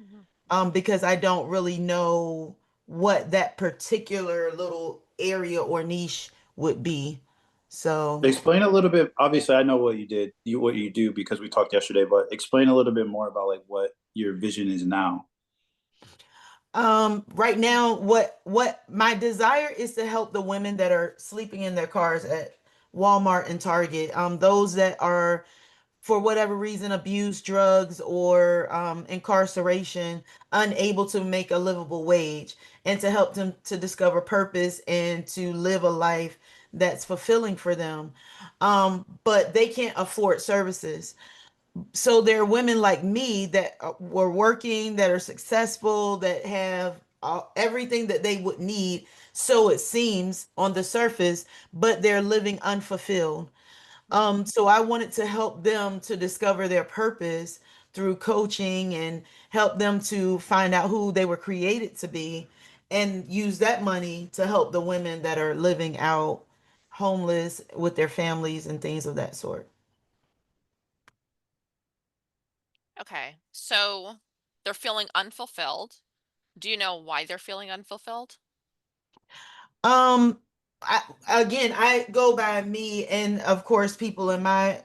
Speaker 3: because I don't really know what that particular little area or niche would be. So
Speaker 1: Explain a little bit. Obviously, I know what you did, what you do because we talked yesterday. But explain a little bit more about like what your vision is now.
Speaker 3: right now, what my desire is to help the women that are sleeping in their cars at Walmart and Target, those that are for whatever reason abuse drugs or incarceration, unable to make a livable wage, and to help them to discover purpose and to live a life that's fulfilling for them. But they can't afford services. So there are women like me that were working, that are successful, that have everything that they would need, so it seems on the surface, but they're living unfulfilled. So I wanted to help them to discover their purpose through coaching and help them to find out who they were created to be and use that money to help the women that are living out homeless with their families and things of that sort.
Speaker 4: Okay, so they're feeling unfulfilled. Do you know why they're feeling unfulfilled?
Speaker 3: Um, I go by me and of course people in my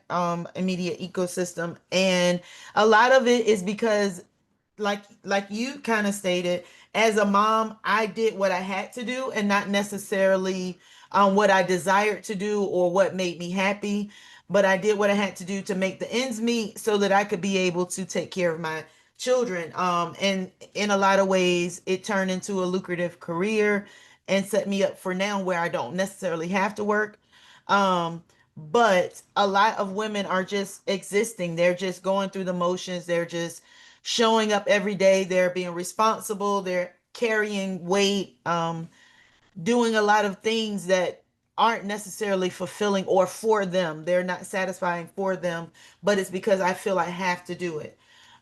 Speaker 3: immediate ecosystem, and a lot of it is because like you kind of stated, as a mom, I did what I had to do and not necessarily what I desired to do or what made me happy, but I did what I had to do to make the ends meet so that I could be able to take care of my children. And in a lot of ways, it turned into a lucrative career and set me up for now where I don't necessarily have to work. Um, but a lot of women are just existing. They're just going through the motions. They're just showing up every day. They're being responsible. They're carrying weight, doing a lot of things that aren't necessarily fulfilling or for them. They're not satisfying for them, but it's because I feel I have to do it.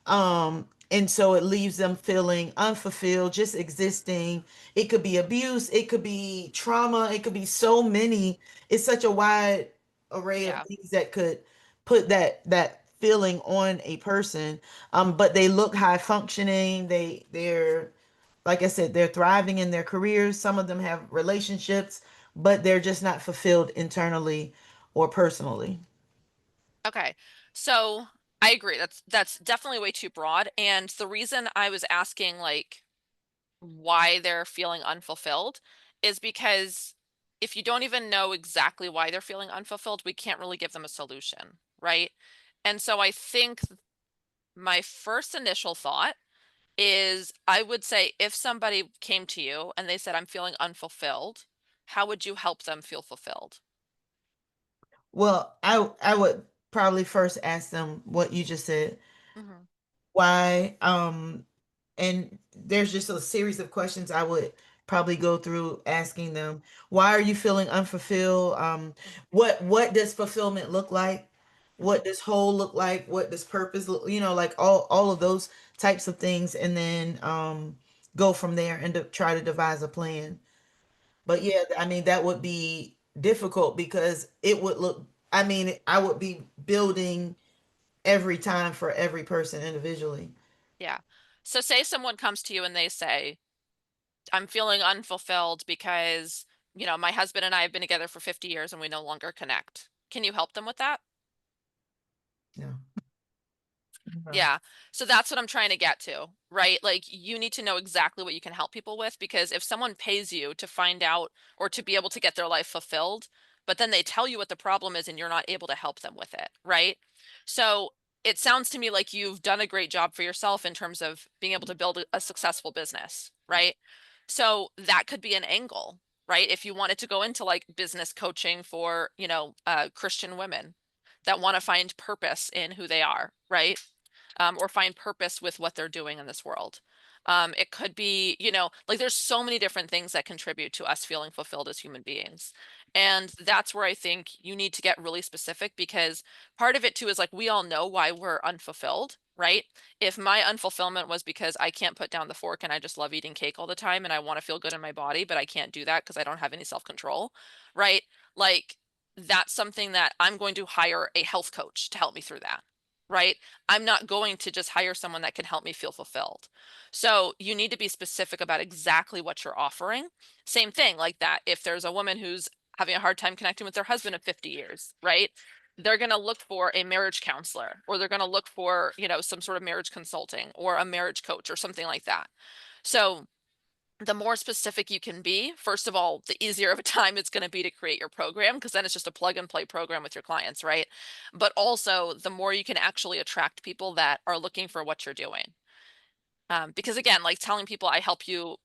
Speaker 3: And so it leaves them feeling unfulfilled, just existing. It could be abuse, it could be trauma, it could be so many. It's such a wide array of
Speaker 4: Yeah.
Speaker 3: things that could put that feeling on a person. But they look high functioning. They're like I said, they're thriving in their careers. Some of them have relationships, but they're just not fulfilled internally or personally.
Speaker 4: Okay. So I agree. That's definitely way too broad. And the reason I was asking like why they're feeling unfulfilled is because if you don't even know exactly why they're feeling unfulfilled, we can't really give them a solution, right? And so I think my first initial thought is I would say if somebody came to you and they said, I'm feeling unfulfilled, how would you help them feel fulfilled?
Speaker 3: Well, I would probably first ask them what you just said.
Speaker 4: Mm-hmm.
Speaker 3: Why? And there's just a series of questions I would probably go through asking them. Why are you feeling unfulfilled? What does fulfillment look like? What does whole look like? What does purpose look, like all of those types of things, and then go from there and try to devise a plan. But yeah, I mean, that would be difficult because it would look, I mean, I would be building every time for every person individually.
Speaker 4: Yeah. So say someone comes to you and they say, I'm feeling unfulfilled because, my husband and I have been together for 50 years and we no longer connect. Can you help them with that?
Speaker 3: Yeah.
Speaker 4: Yeah. So that's what I'm trying to get to, right? Like you need to know exactly what you can help people with because if someone pays you to find out or to be able to get their life fulfilled, but then they tell you what the problem is and you're not able to help them with it, right? So it sounds to me like you've done a great job for yourself in terms of being able to build a successful business, right? So that could be an angle, right? If you wanted to go into like business coaching for, Christian women that want to find purpose in who they are, right? Or find purpose with what they're doing in this world. It could be, like there's so many different things that contribute to us feeling fulfilled as human beings. And that's where I think you need to get really specific because part of it too is like we all know why we're unfulfilled, right? If my unfulfillment was because I can't put down the fork and I just love eating cake all the time and I want to feel good in my body, but I can't do that because I don't have any self-control, right? Like that's something that I'm going to hire a health coach to help me through that, right? I'm not going to just hire someone that can help me feel fulfilled. So you need to be specific about exactly what you're offering. Same thing like that. If there's a woman who's having a hard time connecting with their husband of 50 years, right? They're going to look for a marriage counselor or they're going to look for, some sort of marriage consulting or a marriage coach or something like that. So the more specific you can be, first of all, the easier of a time it's going to be to create your program because then it's just a plug and play program with your clients, right? But also, the more you can actually attract people that are looking for what you're doing. Because again, like telling people I help you,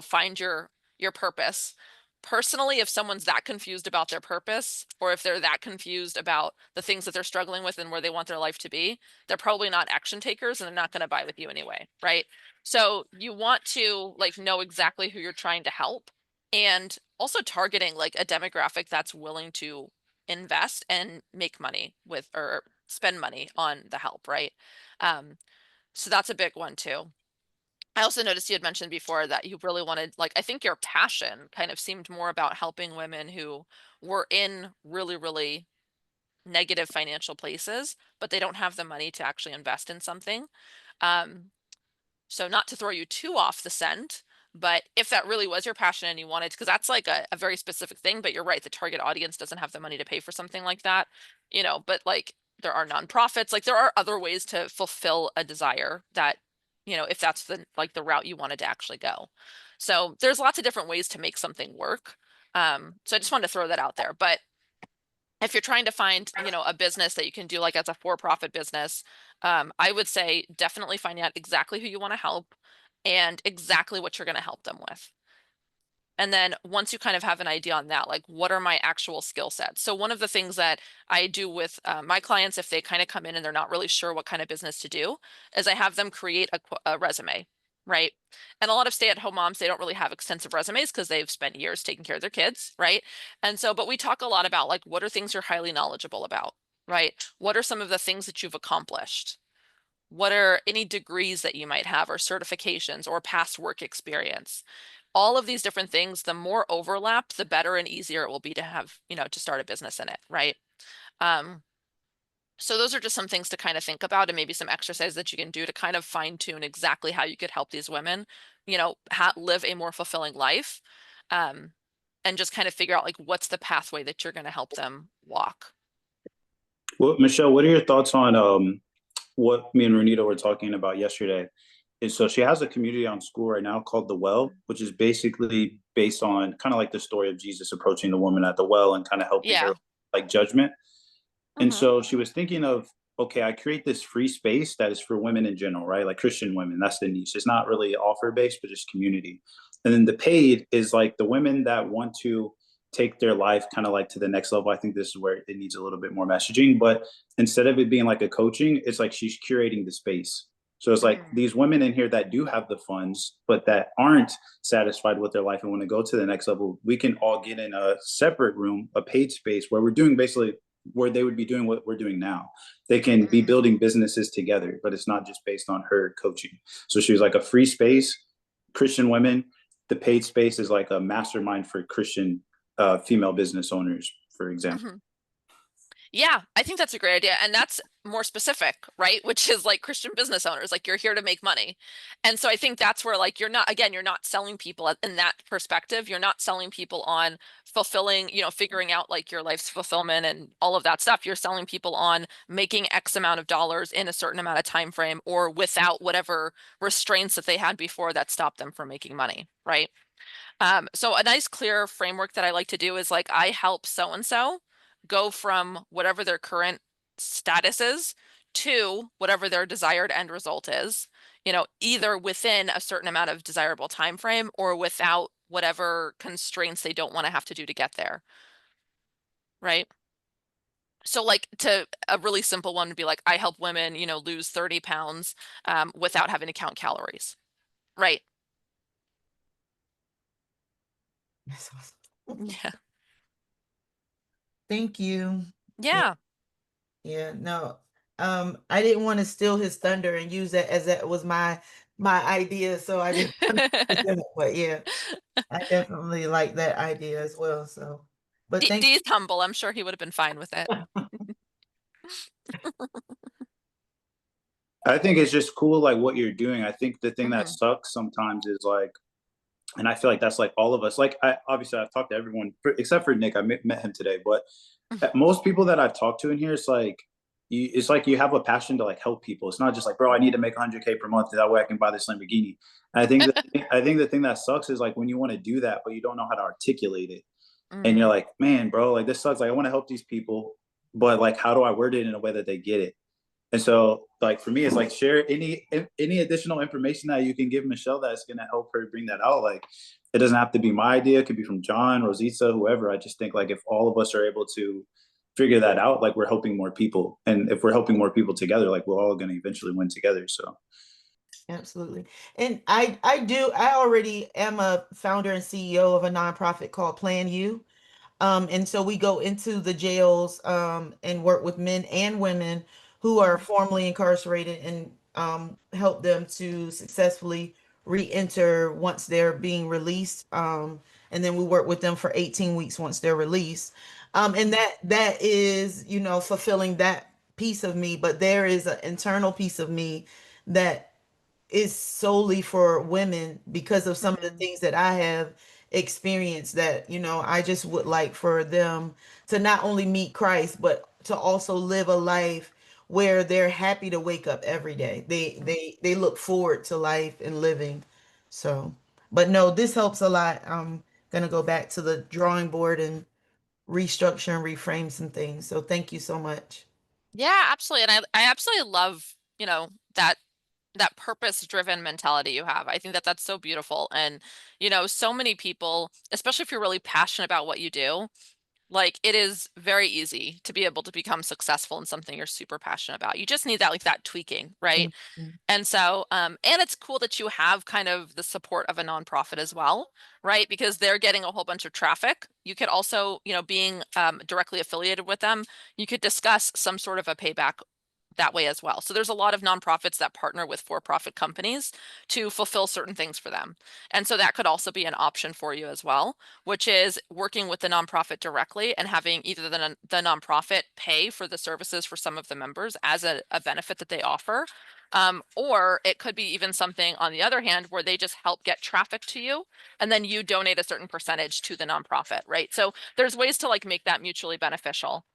Speaker 4: find your purpose. Personally, if someone's that confused about their purpose, or if they're that confused about the things that they're struggling with and where they want their life to be, they're probably not action takers and they're not going to buy with you anyway, right? So you want to like know exactly who you're trying to help and also targeting like a demographic that's willing to invest and make money with, or spend money on the help, right? So that's a big one too. I also noticed you had mentioned before that you really wanted, like, I think your passion kind of seemed more about helping women who were in really, really negative financial places, but they don't have the money to actually invest in something. Um, so not to throw you too off the scent, but if that really was your passion and you wanted, because that's like a very specific thing, but you're right, the target audience doesn't have the money to pay for something like that, but like there are nonprofits, like there are other ways to fulfill a desire that, if that's the route you wanted to actually go. So there's lots of different ways to make something work. So I just wanted to throw that out there. But if you're trying to find, a business that you can do like as a for-profit business, I would say definitely find out exactly who you want to help and exactly what you're going to help them with. And then once you kind of have an idea on that, like what are my actual skill sets? So one of the things that I do with my clients, if they kind of come in and they're not really sure what kind of business to do, is I have them create a resume, right? And a lot of stay-at-home moms, they don't really have extensive resumes because they've spent years taking care of their kids, right? And so, but we talk a lot about like, what are things you're highly knowledgeable about, right? What are some of the things that you've accomplished? What are any degrees that you might have, or certifications, or past work experience? All of these different things, the more overlap, the better and easier it will be to have, to start a business in it, right? So those are just some things to kind of think about, and maybe some exercises that you can do to kind of fine tune exactly how you could help these women, live a more fulfilling life, and just kind of figure out like what's the pathway that you're going to help them walk.
Speaker 1: Well, Michelle, what are your thoughts on what me and Renita were talking about yesterday? And so she has a community on school right now called The Well, which is basically based on kind of like the story of Jesus approaching the woman at the well and kind of helping her like judgment. And so she was thinking of, okay, I create this free space that is for women in general, right? Like Christian women, that's the niche. It's not really offer based, but just community. And then the paid is like the women that want to take their life kind of like to the next level. I think this is where it needs a little bit more messaging, but instead of it being like a coaching, it's like she's curating the space. So it's like these women in here that do have the funds, but that aren't satisfied with their life and want to go to the next level. We can all get in a separate room, a paid space where we're doing basically where they would be doing what we're doing now. They can be building businesses together, but it's not just based on her coaching. So she was like a free space, Christian women. The paid space is like a mastermind for Christian female business owners, for example.
Speaker 4: Yeah, I think that's a great idea. And that's more specific, right? Which is like Christian business owners, like you're here to make money. And so I think that's where like you're not selling people in that perspective. You're not selling people on fulfilling, figuring out like your life's fulfillment and all of that stuff. You're selling people on making X amount of dollars in a certain amount of time frame, or without whatever restraints that they had before that stopped them from making money, right? So a nice clear framework that I like to do is like, I help so-and-so go from whatever their current status is to whatever their desired end result is, either within a certain amount of desirable time frame or without whatever constraints they don't want to have to do to get there. Right? So like to a really simple one would be like, I help women, lose 30 pounds without having to count calories. Right.
Speaker 3: That's awesome.
Speaker 4: Yeah.
Speaker 3: Thank you.
Speaker 4: Yeah.
Speaker 3: Yeah, no. I didn't want to steal his thunder and use that as that was my idea, so I didn't want to present it, but yeah, I definitely like that idea as well. So, but thank
Speaker 4: Dee's humble. I'm sure he would have been fine with it.
Speaker 1: I think it's just cool, like what you're doing. I think the thing that sucks sometimes is like, and I feel like that's like all of us. Like, obviously I've talked to everyone except for Nick. I met him today, but most people that I've talked to in here, it's like you have a passion to like help people. It's not just like, bro, I need to make 100K per month. That way I can buy this Lamborghini. And I think the thing that sucks is like when you want to do that, but you don't know how to articulate it. And you're like, man, bro, like this sucks. Like I want to help these people, but like, how do I word it in a way that they get it? And so like for me, it's like share any additional information that you can give Michelle that's going to help her bring that out. Like it doesn't have to be my idea. It could be from John, Rosita, whoever. I just think like if all of us are able to figure that out, like we're helping more people. And if we're helping more people together, like we're all going to eventually win together. So.
Speaker 3: absolutely. And I already am a founder and CEO of a nonprofit called Plan You. And so we go into the jails and work with men and women who are formerly incarcerated and help them to successfully re-enter once they're being released. And then we work with them for 18 weeks once they're released. And that is, you know, fulfilling that piece of me, but there is an internal piece of me that is solely for women because of some of the things that I have experienced that, you know, I just would like for them to not only meet Christ, but to also live a life where they're happy to wake up every day. They look forward to life and living. So, but no, this helps a lot. I'm gonna go back to the drawing board and restructure and reframe some things. So thank you so much.
Speaker 4: Yeah, absolutely. And I absolutely love, you know, that purpose-driven mentality you have. I think that that's so beautiful. And, you know, so many people, especially if you're really passionate about what you do, like it is very easy to be able to become successful in something you're super passionate about. You just need that, like that tweaking, right?
Speaker 3: Mhm.
Speaker 4: And so, and it's cool that you have kind of the support of a nonprofit as well, right? Because they're getting a whole bunch of traffic. You could also, you know, being directly affiliated with them, you could discuss some sort of a payback that way as well. So there's a lot of nonprofits that partner with for-profit companies to fulfill certain things for them. And so that could also be an option for you as well, which is working with the nonprofit directly and having either the nonprofit pay for the services for some of the members as a benefit that they offer. Or it could be even something on the other hand where they just help get traffic to you and then you donate a certain percentage to the nonprofit, right? So there's ways to like make that mutually beneficial.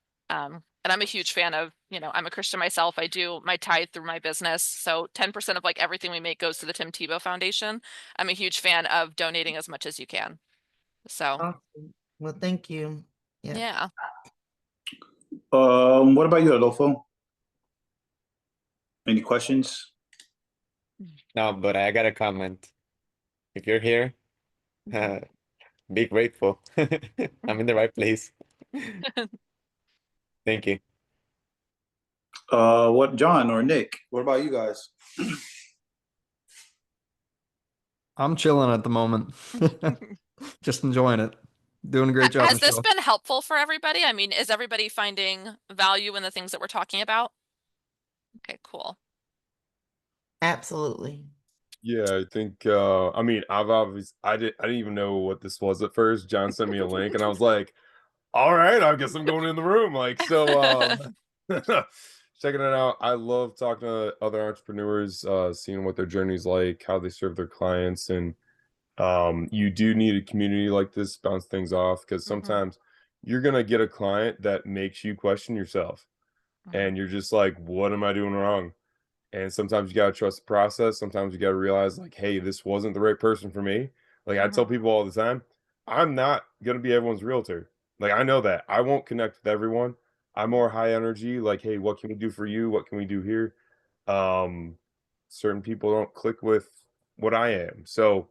Speaker 4: And I'm a huge fan of, you know, I'm a Christian myself. I do my tithe through my business. So 10% of like everything we make goes to the Tim Tebow Foundation. I'm a huge fan of donating as much as you can. So
Speaker 3: Awesome. Well, thank you. Yeah.
Speaker 4: yeah.
Speaker 1: What about you, Adolfo? Any questions?
Speaker 6: No, but I got a comment. If you're here, be grateful. I'm in the right place. Thank you.
Speaker 1: What, John or Nick? What about you guys?
Speaker 5: I'm chilling at the moment. Just enjoying it. Doing a great job,
Speaker 4: Has this
Speaker 5: Michelle.
Speaker 4: been helpful for everybody? I mean, is everybody finding value in the things that we're talking about? Okay, cool.
Speaker 3: Absolutely.
Speaker 8: Yeah, I think I mean I didn't even know what this was at first. John sent me a link and I was like, all right, I guess I'm going in the room. Like so checking it out. I love talking to other entrepreneurs, seeing what their journey's like, how they serve their clients, and you do need a community like this to bounce things off because sometimes you're gonna get a client that makes you question yourself and you're just like, what am I doing wrong? And sometimes you gotta trust the process. Sometimes you gotta realize, like, hey, this wasn't the right person for me. Like I tell people all the time, I'm not gonna be everyone's realtor. Like I know that. I won't connect with everyone. I'm more high energy, like, hey, what can we do for you? What can we do here? Certain people don't click with what I am. So,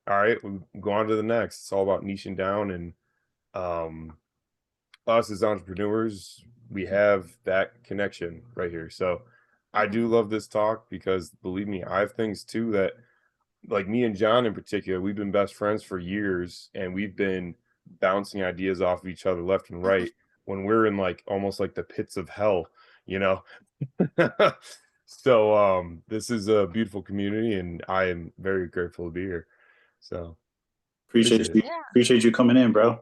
Speaker 8: all right, we go on to the next. It's all about niching down and us as entrepreneurs, we have that connection right here. So I do love this talk because believe me, I have things too that like me and John in particular, we've been best friends for years and we've been bouncing ideas off of each other left and right when we're in like almost like the pits of hell, you know. So this is a beautiful community and I am very grateful to be here. So
Speaker 1: Appreciate
Speaker 8: appreciate
Speaker 1: you.
Speaker 8: it.
Speaker 4: Yeah.
Speaker 1: Appreciate you coming in, bro.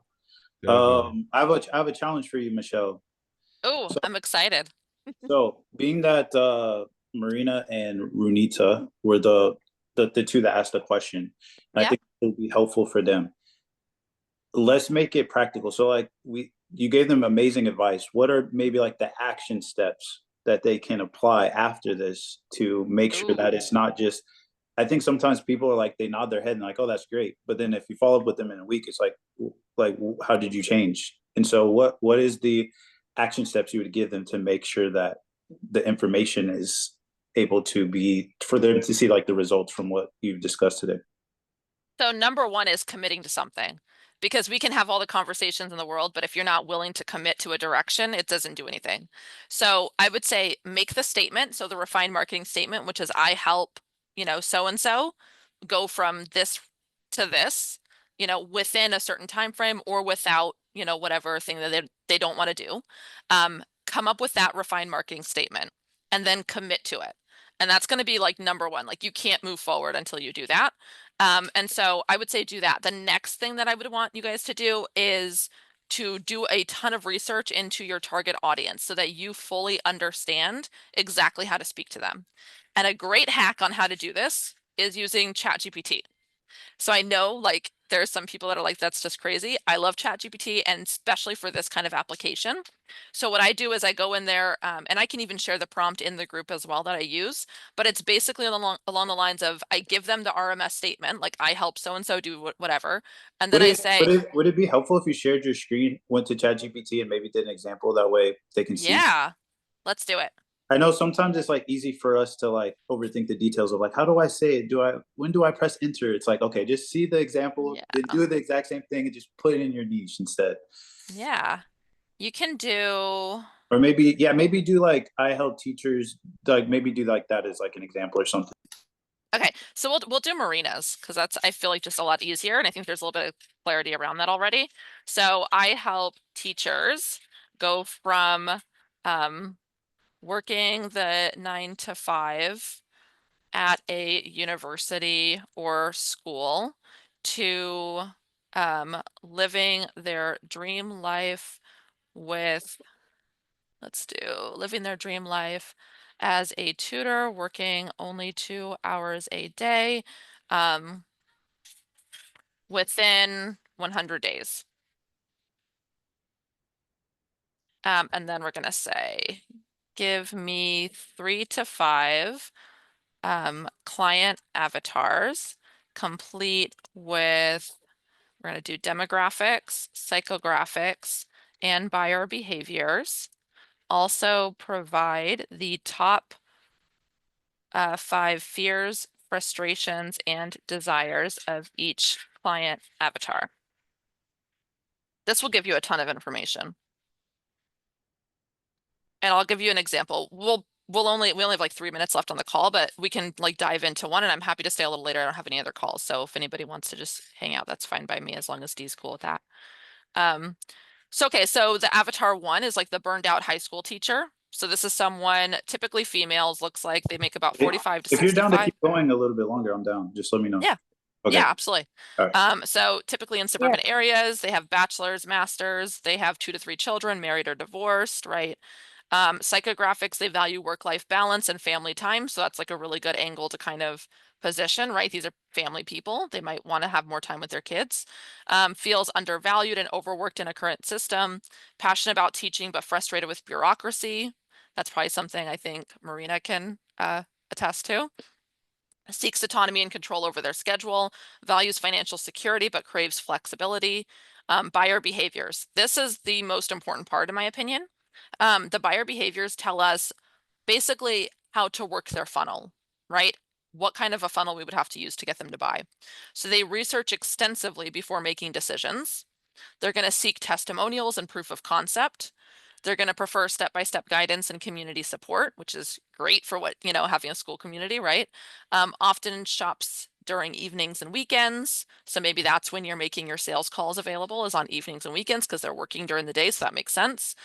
Speaker 8: Definitely.
Speaker 1: I have a challenge for you, Michelle.
Speaker 4: Oh,
Speaker 1: So,
Speaker 4: I'm excited.
Speaker 1: so being that Marina and Runita were the two that asked the question, and I
Speaker 4: Yeah.
Speaker 1: think it would be helpful for them. Let's make it practical. So like you gave them amazing advice. What are maybe like the action steps that they can apply after this to make sure that
Speaker 4: Ooh.
Speaker 1: it's not just, I think sometimes people are like, they nod their head and like, oh, that's great. But then if you follow up with them in a week, it's like, how did you change? And so what is the action steps you would give them to make sure that the information is able to be for them to see like the results from what you've discussed today?
Speaker 4: So number one is committing to something because we can have all the conversations in the world, but if you're not willing to commit to a direction, it doesn't do anything. So I would say make the statement. So the refined marketing statement, which is I help, you know, so and so go from this to this, you know, within a certain time frame or without, you know, whatever thing that they don't want to do. Come up with that refined marketing statement and then commit to it. And that's going to be like number one. Like, you can't move forward until you do that. And so I would say do that. The next thing that I would want you guys to do is to do a ton of research into your target audience so that you fully understand exactly how to speak to them. And a great hack on how to do this is using ChatGPT. So I know, like, there's some people that are like, that's just crazy. I love ChatGPT, and especially for this kind of application. So what I do is I go in there, and I can even share the prompt in the group as well that I use, but it's basically along the lines of, I give them the RMS statement, like, I help so-and-so do whatever. And then I say,
Speaker 1: would it be helpful if you shared your screen, went to ChatGPT and maybe did an example, that way they can see?
Speaker 4: yeah, let's do it.
Speaker 1: I know sometimes it's like easy for us to like overthink the details of like, how do I say it? When do I press enter? It's like, okay, just see the example, then do the exact same thing and just put it in your niche instead.
Speaker 4: Yeah, you can do,
Speaker 1: or maybe do like, I help teachers, like maybe do like that as like an example or something.
Speaker 4: okay, so we'll do marinas, because that's, I feel like, just a lot easier, and I think there's a little bit of clarity around that already. So I help teachers go from working the 9 to 5 at a university or school to living their dream life with, living their dream life as a tutor, working only 2 hours a day, within 100 days. And then we're gonna say, give me 3 to 5 client avatars, complete with, we're going to do demographics, psychographics, and buyer behaviors. Also provide the top 5 fears, frustrations, and desires of each client avatar. This will give you a ton of information. And I'll give you an example. We only have like 3 minutes left on the call, but we can like dive into one, and I'm happy to stay a little later. I don't have any other calls. So if anybody wants to just hang out, that's fine by me, as long as Dee's cool with that. So the avatar 1 is like the burned out high school teacher. So this is someone, typically females, looks like they make about 45 to 65.
Speaker 1: If you're down to keep going a little bit longer, I'm down. Just let me know.
Speaker 4: Yeah.
Speaker 1: Okay.
Speaker 4: Yeah, absolutely.
Speaker 1: All right.
Speaker 4: So typically in suburban areas, they have bachelor's, masters, they have 2 to 3 children, married or divorced, right? Psychographics, they value work-life balance and family time. So that's like a really good angle to kind of position, right? These are family people. They might want to have more time with their kids. Feels undervalued and overworked in a current system. Passionate about teaching, but frustrated with bureaucracy. That's probably something I think Marina can attest to. Seeks autonomy and control over their schedule. Values financial security, but craves flexibility. Buyer behaviors. This is the most important part, in my opinion. The buyer behaviors tell us basically how to work their funnel, right? What kind of a funnel we would have to use to get them to buy. So they research extensively before making decisions. They're going to seek testimonials and proof of concept. They're going to prefer step-by-step guidance and community support, which is great for what, you know, having a school community, right? Often shops during evenings and weekends. So maybe that's when you're making your sales calls available, is on evenings and weekends, because they're working during the day. So that makes sense.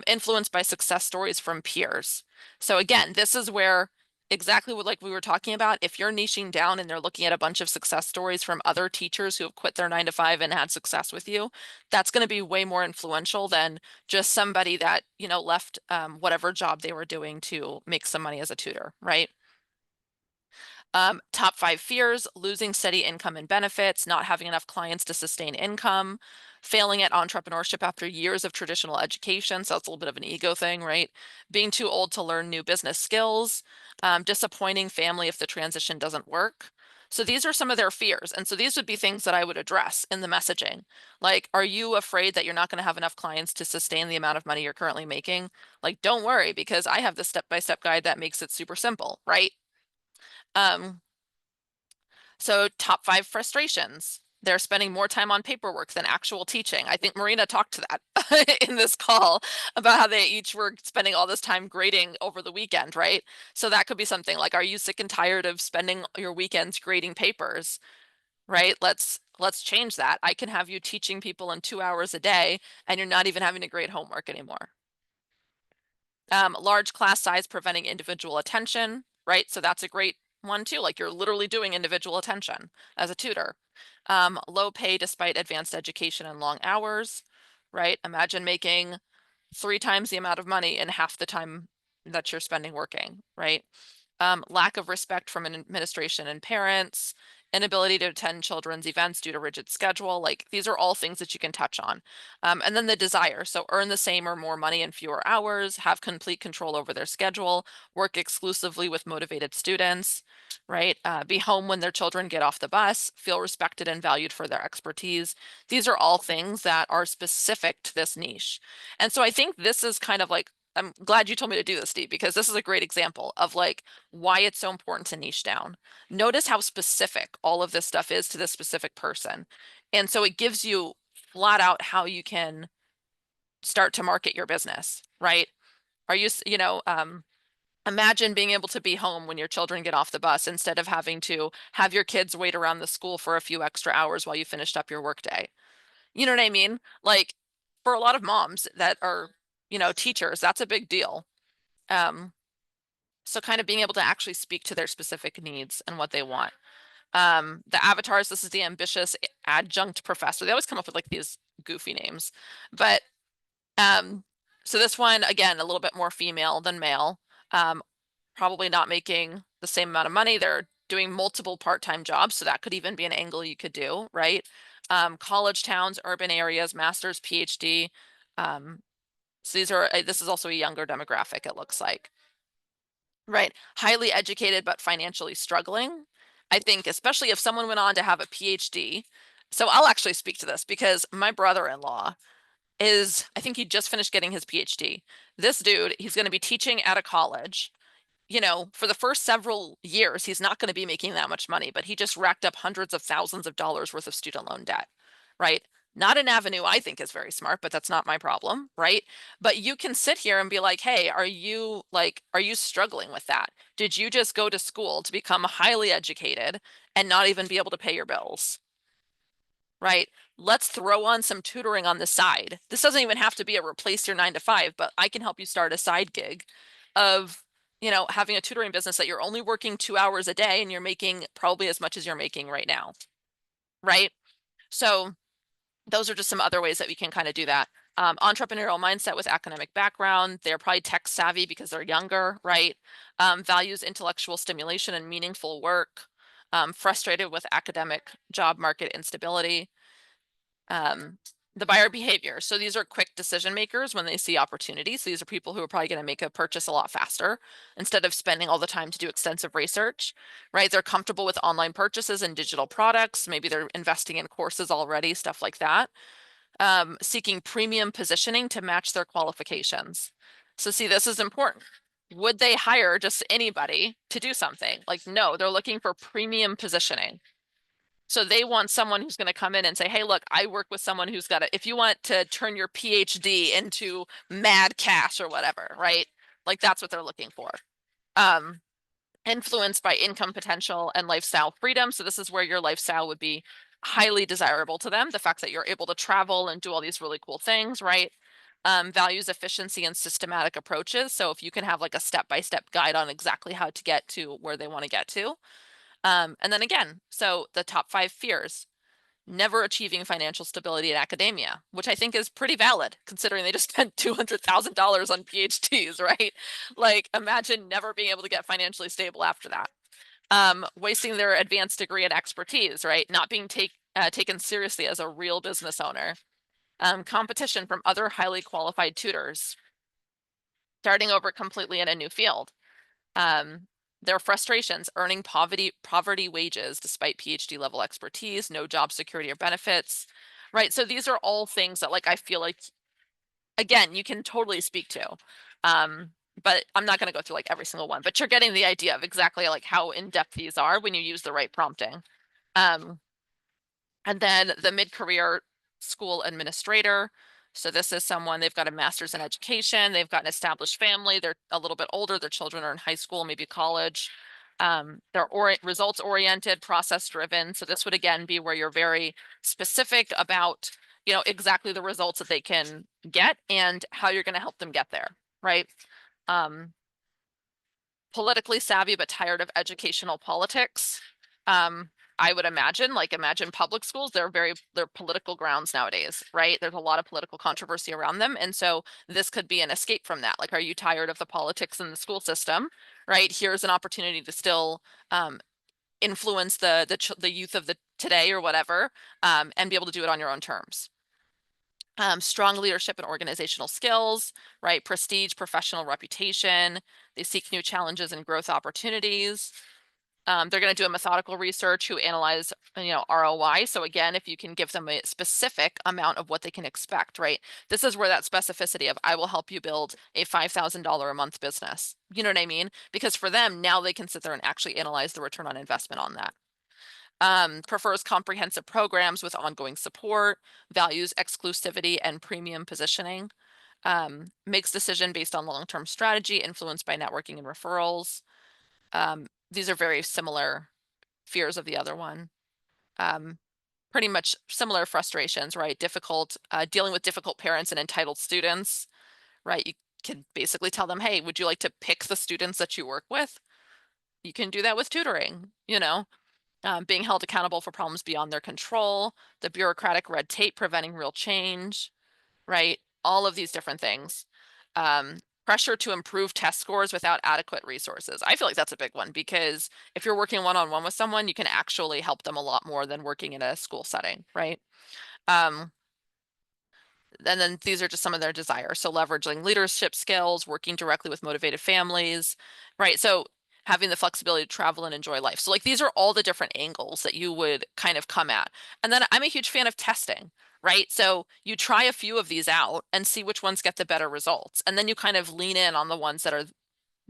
Speaker 4: Influenced by success stories from peers. So again, this is where exactly what, like we were talking about, if you're niching down and they're looking at a bunch of success stories from other teachers who have quit their 9 to 5 and had success with you, that's going to be way more influential than just somebody that, you know, left whatever job they were doing to make some money as a tutor, right? Top 5 fears: losing steady income and benefits, not having enough clients to sustain income, failing at entrepreneurship after years of traditional education. So that's a little bit of an ego thing, right? Being too old to learn new business skills, disappointing family if the transition doesn't work. So these are some of their fears. And so these would be things that I would address in the messaging. Like, are you afraid that you're not going to have enough clients to sustain the amount of money you're currently making? Like, don't worry, because I have the step-by-step guide that makes it super simple, right? So top 5 frustrations. They're spending more time on paperwork than actual teaching. I think Marina talked to that in this call about how they each were spending all this time grading over the weekend, right? So that could be something like, are you sick and tired of spending your weekends grading papers, right? Let's let's change that. I can have you teaching people in 2 hours a day and you're not even having to grade homework anymore. Large class size preventing individual attention, right? So that's a great one too. Like you're literally doing individual attention as a tutor. Low pay despite advanced education and long hours, right? Imagine making 3 times the amount of money in half the time that you're spending working, right? Lack of respect from an administration and parents, inability to attend children's events due to rigid schedule. Like these are all things that you can touch on. And then the desire. So earn the same or more money in fewer hours, have complete control over their schedule, work exclusively with motivated students, right? Be home when their children get off the bus, feel respected and valued for their expertise. These are all things that are specific to this niche. And so I think this is kind of like, I'm glad you told me to do this, Steve, because this is a great example of like why it's so important to niche down. Notice how specific all of this stuff is to this specific person. And so it gives you flat out how you can start to market your business, right? Are you, imagine being able to be home when your children get off the bus instead of having to have your kids wait around the school for a few extra hours while you finished up your workday. You know what I mean? Like for a lot of moms that are, teachers, that's a big deal. So kind of being able to actually speak to their specific needs and what they want. The avatars, this is the ambitious adjunct professor. They always come up with like these goofy names, but so this one, again, a little bit more female than male, probably not making the same amount of money. They're doing multiple part-time jobs. So that could even be an angle you could do, right? College towns, urban areas, master's, PhD. So this is also a younger demographic, it looks like. Right. Highly educated, but financially struggling. I think, especially if someone went on to have a PhD. So I'll actually speak to this because my brother-in-law I think he just finished getting his PhD. This dude, he's going to be teaching at a college. For the first several years, he's not going to be making that much money, but he just racked up hundreds of thousands of dollars worth of student loan debt, right? Not an avenue I think is very smart, but that's not my problem, right? But you can sit here and be like, hey, are you struggling with that? Did you just go to school to become highly educated and not even be able to pay your bills? Right? Let's throw on some tutoring on the side. This doesn't even have to be a replace your 9 to 5, but I can help you start a side gig of, having a tutoring business that you're only working 2 hours a day and you're making probably as much as you're making right now. Right? So those are just some other ways that we can kind of do that. Entrepreneurial mindset with academic background. They're probably tech savvy because they're younger, right? Values intellectual stimulation and meaningful work. Frustrated with academic job market instability. The buyer behavior. So these are quick decision makers when they see opportunities. These are people who are probably going to make a purchase a lot faster instead of spending all the time to do extensive research, right? They're comfortable with online purchases and digital products. Maybe they're investing in courses already, stuff like that. Seeking premium positioning to match their qualifications. So see, this is important. Would they hire just anybody to do something? Like, no, they're looking for premium positioning. So they want someone who's going to come in and say, hey, look, I work with someone who's got if you want to turn your PhD into mad cash or whatever, right? Like that's what they're looking for. Influenced by income potential and lifestyle freedom. So this is where your lifestyle would be highly desirable to them. The fact that you're able to travel and do all these really cool things, right? Values efficiency and systematic approaches. So if you can have like a step-by-step guide on exactly how to get to where they want to get to. And then again, so the top 5 fears, never achieving financial stability in academia, which I think is pretty valid considering they just spent $200,000 on PhDs, right? Like imagine never being able to get financially stable after that. Wasting their advanced degree and expertise, right? Not being taken seriously as a real business owner. Competition from other highly qualified tutors. Starting over completely in a new field. Their frustrations, earning poverty wages despite PhD level expertise, no job security or benefits, right? So these are all things that like I feel like, again, you can totally speak to. But I'm not going to go through like every single one, but you're getting the idea of exactly like how in-depth these are when you use the right prompting. And then the mid-career school administrator. So this is someone, they've got a master's in education, they've got an established family, they're a little bit older, their children are in high school, maybe college. They're results oriented, process driven. So this would again be where you're very specific about, you know, exactly the results that they can get and how you're going to help them get there, right? Politically savvy but tired of educational politics. I would imagine public schools, they're political grounds nowadays, right? There's a lot of political controversy around them. And so this could be an escape from that. Like, are you tired of the politics in the school system, right? Here's an opportunity to still influence the youth of the today or whatever, and be able to do it on your own terms. Strong leadership and organizational skills, right? Prestige, professional reputation. They seek new challenges and growth opportunities. They're going to do a methodical research who analyze, you know, ROI. So again, if you can give them a specific amount of what they can expect, right? This is where that specificity of I will help you build a $5,000 a month business. You know what I mean? Because for them, now they can sit there and actually analyze the return on investment on that. Prefers comprehensive programs with ongoing support, values exclusivity and premium positioning, makes decision based on long-term strategy, influenced by networking and referrals. These are very similar fears of the other one. Pretty much similar frustrations, right? Dealing with difficult parents and entitled students, right? You can basically tell them, hey, would you like to pick the students that you work with? You can do that with tutoring, you know? Being held accountable for problems beyond their control, the bureaucratic red tape preventing real change, right? All of these different things. Pressure to improve test scores without adequate resources. I feel like that's a big one because if you're working one-on-one with someone, you can actually help them a lot more than working in a school setting, right? And then these are just some of their desires. So leveraging leadership skills, working directly with motivated families, right? So having the flexibility to travel and enjoy life. So like these are all the different angles that you would kind of come at. And then I'm a huge fan of testing, right? So you try a few of these out and see which ones get the better results. And then you kind of lean in on the ones that are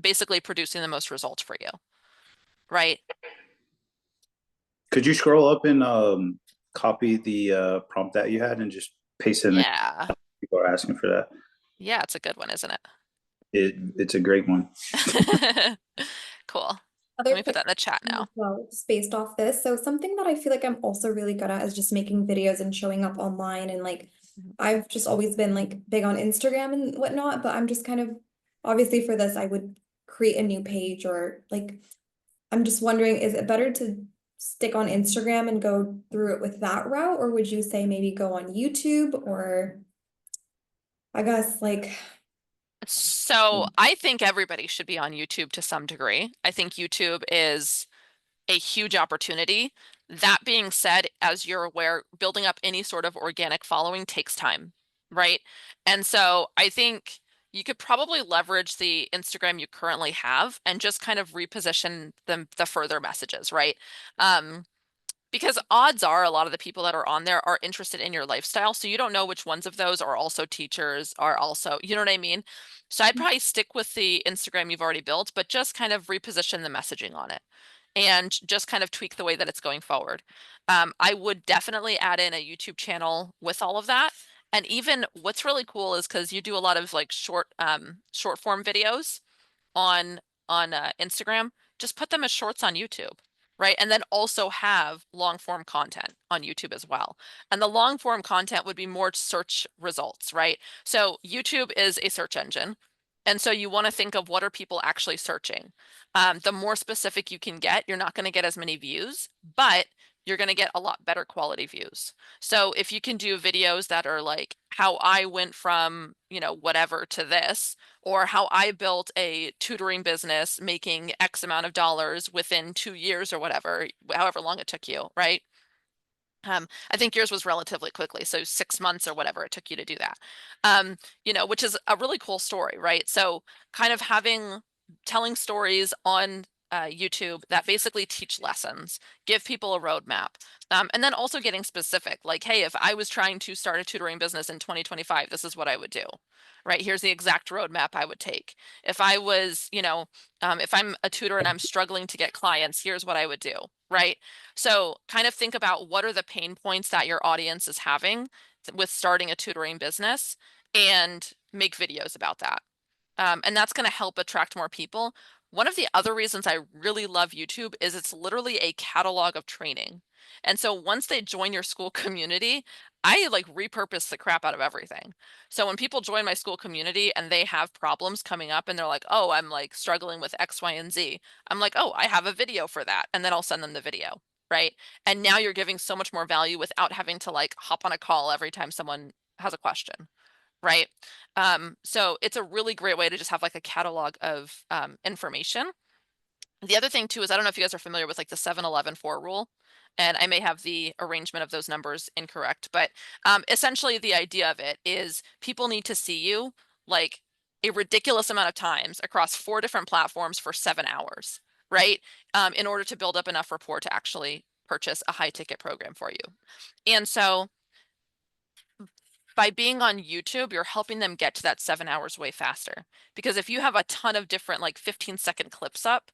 Speaker 4: basically producing the most results for you, right?
Speaker 1: Could you scroll up and copy the prompt that you had and just paste it in?
Speaker 4: Yeah.
Speaker 1: People are asking for that.
Speaker 4: Yeah, it's a good one, isn't it?
Speaker 1: It's a great one.
Speaker 4: Cool.
Speaker 7: Other
Speaker 4: Let me put that in the chat now.
Speaker 7: Well, just based off this. So something that I feel like I'm also really good at is just making videos and showing up online. And like, I've just always been like big on Instagram and whatnot, but I'm just kind of, obviously for this, I would create a new page or like, I'm just wondering, is it better to stick on Instagram and go through it with that route? Or would you say maybe go on YouTube or I guess like,
Speaker 4: So I think everybody should be on YouTube to some degree. I think YouTube is a huge opportunity. That being said, as you're aware, building up any sort of organic following takes time, right? And so I think you could probably leverage the Instagram you currently have and just kind of reposition the further messages, right? Because odds are a lot of the people that are on there are interested in your lifestyle. So you don't know which ones of those are also teachers, are also, you know what I mean? So I'd probably stick with the Instagram you've already built, but just kind of reposition the messaging on it and just kind of tweak the way that it's going forward. I would definitely add in a YouTube channel with all of that. And even what's really cool is because you do a lot of like short form videos on Instagram, just put them as shorts on YouTube, right? And then also have long form content on YouTube as well. And the long form content would be more search results, right? So YouTube is a search engine. And so you want to think of what are people actually searching. The more specific you can get, you're not going to get as many views, but you're going to get a lot better quality views. So if you can do videos that are like how I went from, you know, whatever to this, or how I built a tutoring business making X amount of dollars within 2 years or whatever, however long it took you, right? I think yours was relatively quickly, so 6 months or whatever it took you to do that. You know, which is a really cool story, right? So kind of telling stories on YouTube that basically teach lessons, give people a roadmap, and then also getting specific, like, hey, if I was trying to start a tutoring business in 2025, this is what I would do, right? Here's the exact roadmap I would take. If I was, you know, if I'm a tutor and I'm struggling to get clients, here's what I would do, right? So kind of think about what are the pain points that your audience is having with starting a tutoring business and make videos about that. And that's going to help attract more people. One of the other reasons I really love YouTube is it's literally a catalog of training. And so once they join your school community, I like repurpose the crap out of everything. So when people join my school community and they have problems coming up and they're like, oh, I'm like struggling with X, Y, and Z, I'm like, oh, I have a video for that. And then I'll send them the video, right? And now you're giving so much more value without having to like hop on a call every time someone has a question, right? So it's a really great way to just have like a catalog of information. The other thing too is I don't know if you guys are familiar with like the 7-11-4 rule, and I may have the arrangement of those numbers incorrect, but essentially the idea of it is people need to see you like a ridiculous amount of times across 4 different platforms for 7 hours, right? In order to build up enough rapport to actually purchase a high ticket program for you. And so by being on YouTube, you're helping them get to that 7 hours way faster. Because if you have a ton of different like 15-second clips up,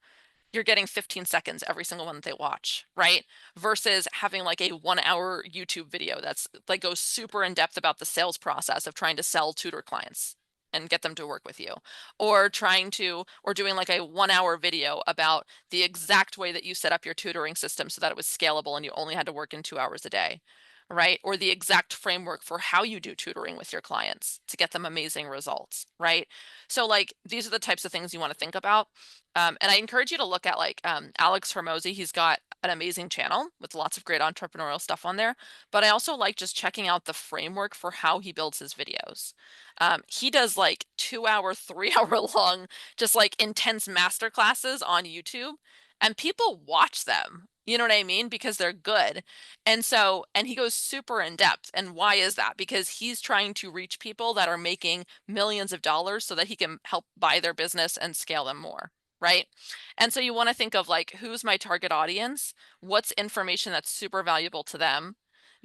Speaker 4: you're getting 15 seconds every single one that they watch, right? Versus having like a 1-hour YouTube video that's like goes super in depth about the sales process of trying to sell tutor clients and get them to work with you, or doing like a 1-hour video about the exact way that you set up your tutoring system so that it was scalable and you only had to work in 2 hours a day, right? Or the exact framework for how you do tutoring with your clients to get them amazing results, right? So like these are the types of things you want to think about. And I encourage you to look at like Alex Hormozy. He's got an amazing channel with lots of great entrepreneurial stuff on there. But I also like just checking out the framework for how he builds his videos. He does like 2-hour, 3-hour long, just like intense master classes on YouTube, and people watch them. You know what I mean? Because they're good. And he goes super in depth. And why is that? Because he's trying to reach people that are making millions of dollars so that he can help buy their business and scale them more. Right. And so you want to think of like, who's my target audience? What's information that's super valuable to them?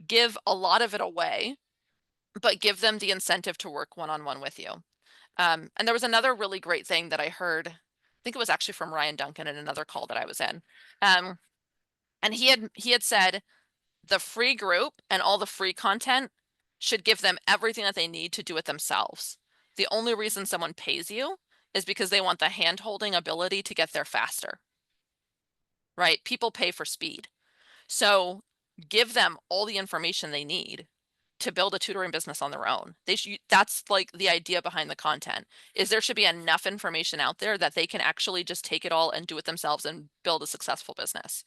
Speaker 4: Give a lot of it away, but give them the incentive to work one-on-one with you. And there was another really great thing that I heard, I think it was actually from Ryan Duncan in another call that I was in. And he had said the free group and all the free content should give them everything that they need to do it themselves. The only reason someone pays you is because they want the hand-holding ability to get there faster, right? People pay for speed. So give them all the information they need to build a tutoring business on their own. That's like the idea behind the content, is there should be enough information out there that they can actually just take it all and do it themselves and build a successful business.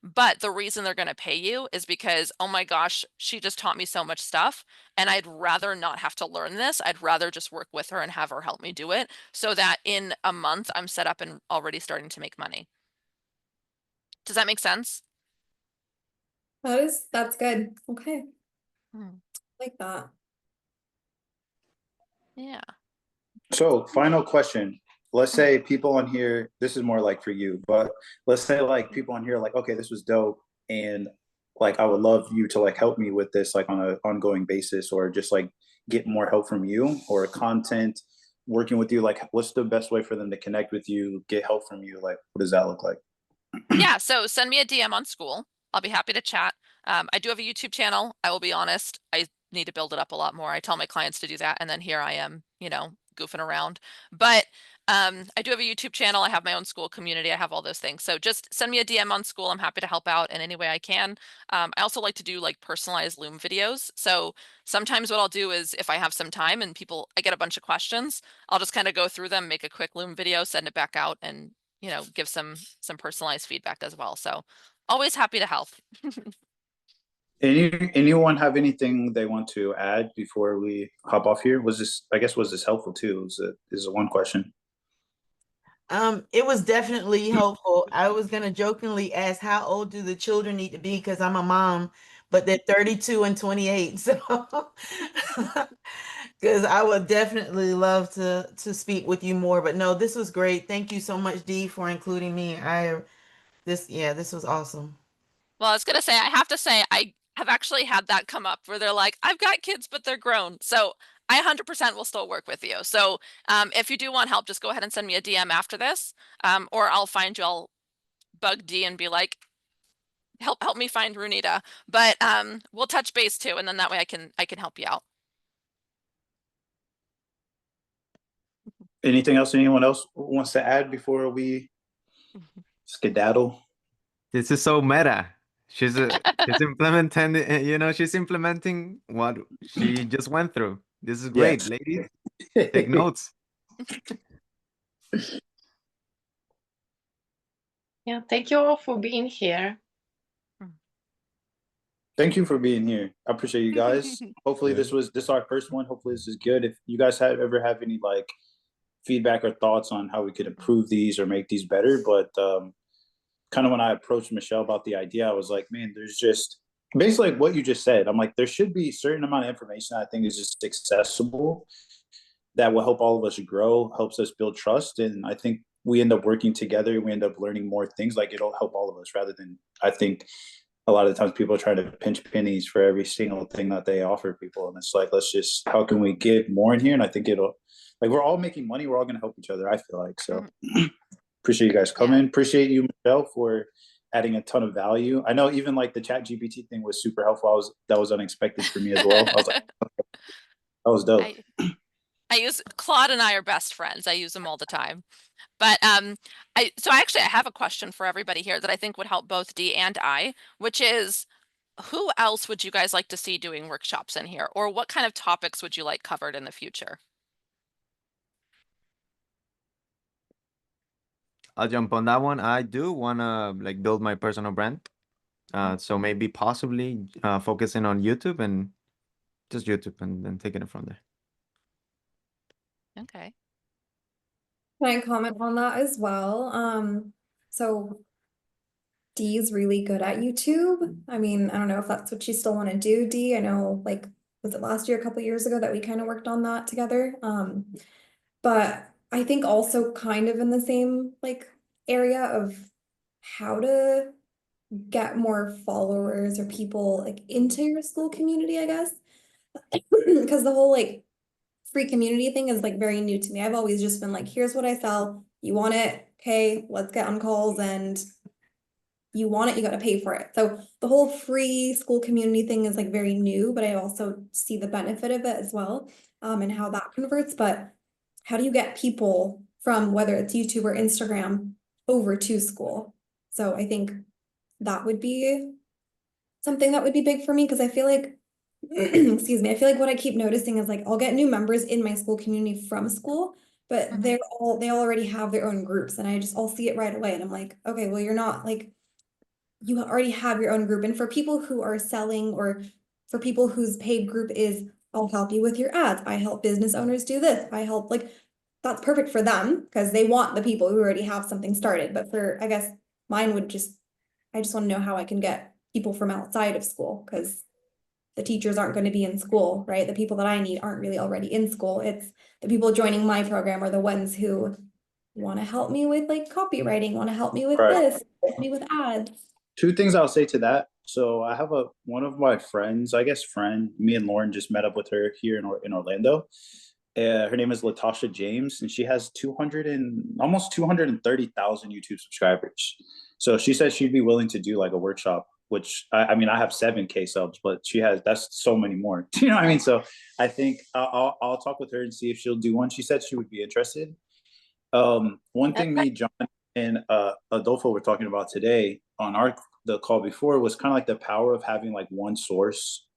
Speaker 4: But the reason they're going to pay you is because, oh my gosh, she just taught me so much stuff and I'd rather not have to learn this. I'd rather just work with her and have her help me do it so that in a month I'm set up and already starting to make money. Does that make sense?
Speaker 7: That's good. Okay. Like that.
Speaker 4: Yeah.
Speaker 1: So final question. Let's say people on here, this is more like for you, but let's say like people on here are like, okay, this was dope. And like, I would love you to like help me with this, like on an ongoing basis, or just like get more help from you or content working with you. Like, what's the best way for them to connect with you, get help from you? Like, what does that look like?
Speaker 4: Yeah. So send me a DM on school. I'll be happy to chat. I do have a YouTube channel. I will be honest. I need to build it up a lot more. I tell my clients to do that. And then here I am, goofing around. But I do have a YouTube channel. I have my own school community. I have all those things. So just send me a DM on school. I'm happy to help out in any way I can. I also like to do like personalized Loom videos. So sometimes what I'll do is if I have some time and I get a bunch of questions, I'll just kind of go through them, make a quick Loom video, send it back out, and give some personalized feedback as well. So always happy to help.
Speaker 1: Anyone have anything they want to add before we hop off here? Was this helpful too? Is one question.
Speaker 3: It was definitely helpful. I was gonna jokingly ask, how old do the children need to be? Because I'm a mom, but they're 32 and 28. So because I would definitely love to speak with you more. But no, this was great. Thank you so much, Dee, for including me. This was awesome.
Speaker 4: Well, I was gonna say, I have to say, I have actually had that come up where they're like, I've got kids, but they're grown. So I 100% will still work with you. So if you do want help, just go ahead and send me a DM after this, or I'll find you. I'll bug Dee and be like, help me find Runita. But we'll touch base too, and then that way I can help you out.
Speaker 1: Anything else anyone else wants to add before we skedaddle?
Speaker 6: This is so meta. She's implementing, she's implementing what she just went through. This is great,
Speaker 1: Yes.
Speaker 6: ladies. Take notes.
Speaker 2: Yeah, thank you all for being here.
Speaker 1: Thank you for being here. I appreciate you guys. Hopefully this is our first one. Hopefully this is good. If you guys ever have any like feedback or thoughts on how we could improve these or make these better, but kind of when I approached Michelle about the idea, I was like, man, there's just basically like what you just said. I'm like, there should be a certain amount of information I think is just accessible that will help all of us grow, helps us build trust. And I think we end up working together. We end up learning more things. Like it'll help all of us rather than, I think a lot of the times people are trying to pinch pennies for every single thing that they offer people. And it's like, let's just, how can we get more in here? And I think it'll, like, we're all making money. We're all going to help each other, I feel like. So appreciate you guys coming. Appreciate you, Michelle, for adding a ton of value. I know even like the ChatGPT thing was super helpful. That was unexpected for me as well. I was like, that was dope.
Speaker 4: I use Claude and I are best friends. I use them all the time. But I have a question for everybody here that I think would help both Dee and I, which is, who else would you guys like to see doing workshops in here, or what kind of topics would you like covered in the future?
Speaker 6: I'll jump on that one. I do want to like build my personal brand. So maybe possibly focusing on YouTube and just YouTube and then taking it from there.
Speaker 4: Okay.
Speaker 7: Can I comment on that as well? So Dee's really good at YouTube. I mean, I don't know if that's what you still want to do, Dee. I know, like, was it last year, a couple years ago that we kind of worked on that together? But I think also kind of in the same like area of how to get more followers or people like into your school community, I guess. Because the whole like free community thing is like very new to me. I've always just been like, here's what I sell. You want it? Okay, let's get on calls, and you want it, you got to pay for it. So the whole free school community thing is like very new, but I also see the benefit of it as well, and how that converts. But how do you get people from whether it's YouTube or Instagram over to school? So I think that would be something that would be big for me, because I feel like, excuse me, I feel like what I keep noticing is like I'll get new members in my school community from school, but they already have their own groups, and I'll see it right away, and I'm like, okay, well, you're not like, you already have your own group. And for people who are selling, or for people whose paid group is, I'll help you with your ads, I help business owners do this, I help, like, that's perfect for them because they want the people who already have something started. But for, I guess mine would just, I just want to know how I can get people from outside of school, because the teachers aren't going to be in school, right? The people that I need aren't really already in school. It's the people joining my program are the ones who want to help me with like copywriting, want to help me with this, help me with ads.
Speaker 1: Two things I'll say to that. So I have one of my friends, me and Lauren just met up with her here in Orlando. Her name is Latasha James, and she has almost 230,000 YouTube subscribers. So she said she'd be willing to do like a workshop, which I mean, I have 7K subs, but that's so many more. You know what I mean? So I think I'll talk with her and see if she'll do one. She said she would be interested. One thing me, John, and Adolfo were talking about today on the call before was kind of like the power of having like one source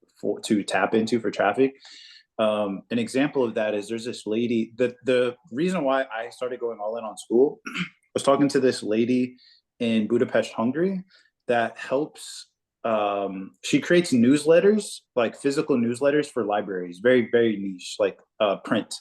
Speaker 1: to tap into for traffic. An example of that is there's this lady, the reason why I started going all in on school was talking to this lady in Budapest, Hungary, that helps, she creates newsletters, like physical newsletters for libraries, very, very niche, like print.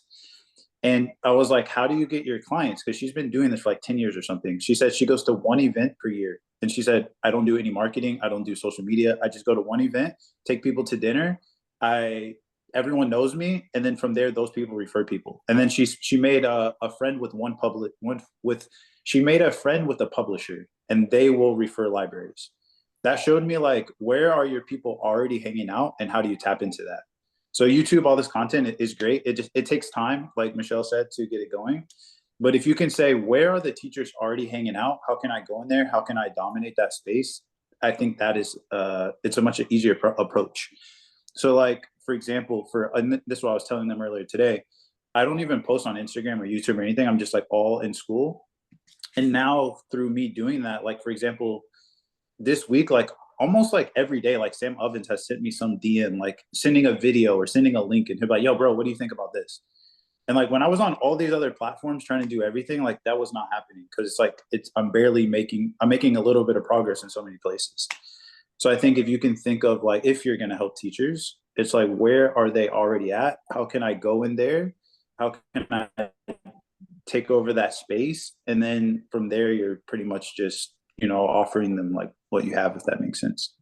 Speaker 1: And I was like, how do you get your clients? Because she's been doing this for like 10 years or something. She said she goes to one event per year. And she said, I don't do any marketing. I don't do social media. I just go to one event, take people to dinner. Everyone knows me. And then from there, those people refer people. And then she made a friend with she made a friend with a publisher, and they will refer libraries. That showed me like, where are your people already hanging out, and how do you tap into that? So YouTube, all this content is great. It takes time, like Michelle said, to get it going. But if you can say, where are the teachers already hanging out? How can I go in there? How can I dominate that space? I think that is, it's a much easier approach. So like, for example, and this is what I was telling them earlier today, I don't even post on Instagram or YouTube or anything. I'm just like all in school. And now through me doing that, like for example, this week, like almost like every day, like Sam Ovens has sent me some DM, like sending a video or sending a link, and he'll be like, yo, bro, what do you think about this? And like when I was on all these other platforms trying to do everything, like that was not happening, because it's like I'm making a little bit of progress in so many places. So I think if you can think of like, if you're going to help teachers, it's like, where are they already at? How can I go in there? How can I take over that space? And then from there, you're pretty much just, offering them like what you have, if that makes sense.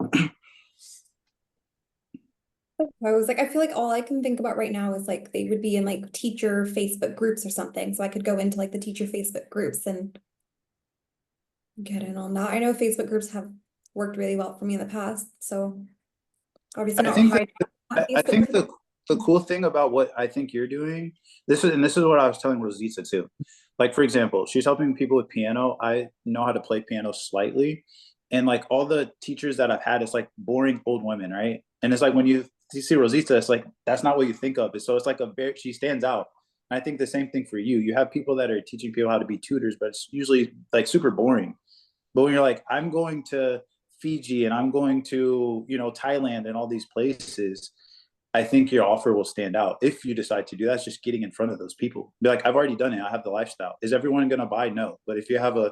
Speaker 7: I feel like all I can think about right now is like they would be in like teacher Facebook groups or something. So I could go into like the teacher Facebook groups and get in on that. I know Facebook groups have worked really well for me in the past. So obviously not hiding.
Speaker 1: I think the cool thing about what I think you're doing, this is what I was telling Rosita too. Like, for example, she's helping people with piano. I know how to play piano slightly. And like all the teachers that I've had, it's like boring old women, right? And it's like when you see Rosita, it's like, that's not what you think of. So it's like she stands out. And I think the same thing for you. You have people that are teaching people how to be tutors, but it's usually like super boring. But when you're like, I'm going to Fiji and I'm going to, Thailand and all these places, I think your offer will stand out if you decide to do that. It's just getting in front of those people. Be like, I've already done it. I have the lifestyle. Is everyone going to buy? No. But if you have a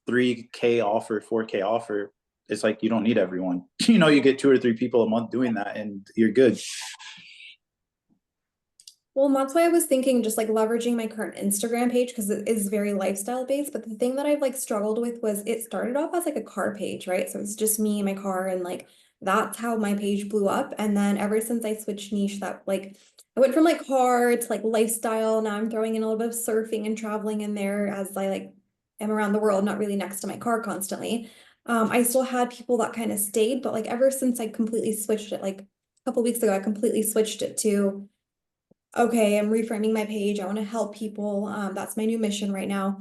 Speaker 1: 3K offer, 4K offer, it's like you don't need everyone. You get 2 or 3 people a month doing that and you're good.
Speaker 7: Well, and that's why I was thinking just like leveraging my current Instagram page, because it is very lifestyle based. But the thing that I've like struggled with was it started off as like a car page, right? So it's just me and my car, and like that's how my page blew up. And then ever since I switched niche, that like I went from like car to like lifestyle. Now I'm throwing in a little bit of surfing and traveling in there as I like am around the world, not really next to my car constantly. I still had people that kind of stayed, but like ever since I completely switched it, like a couple weeks ago, I completely switched it to, okay, I'm reframing my page. I want to help people. That's my new mission right now.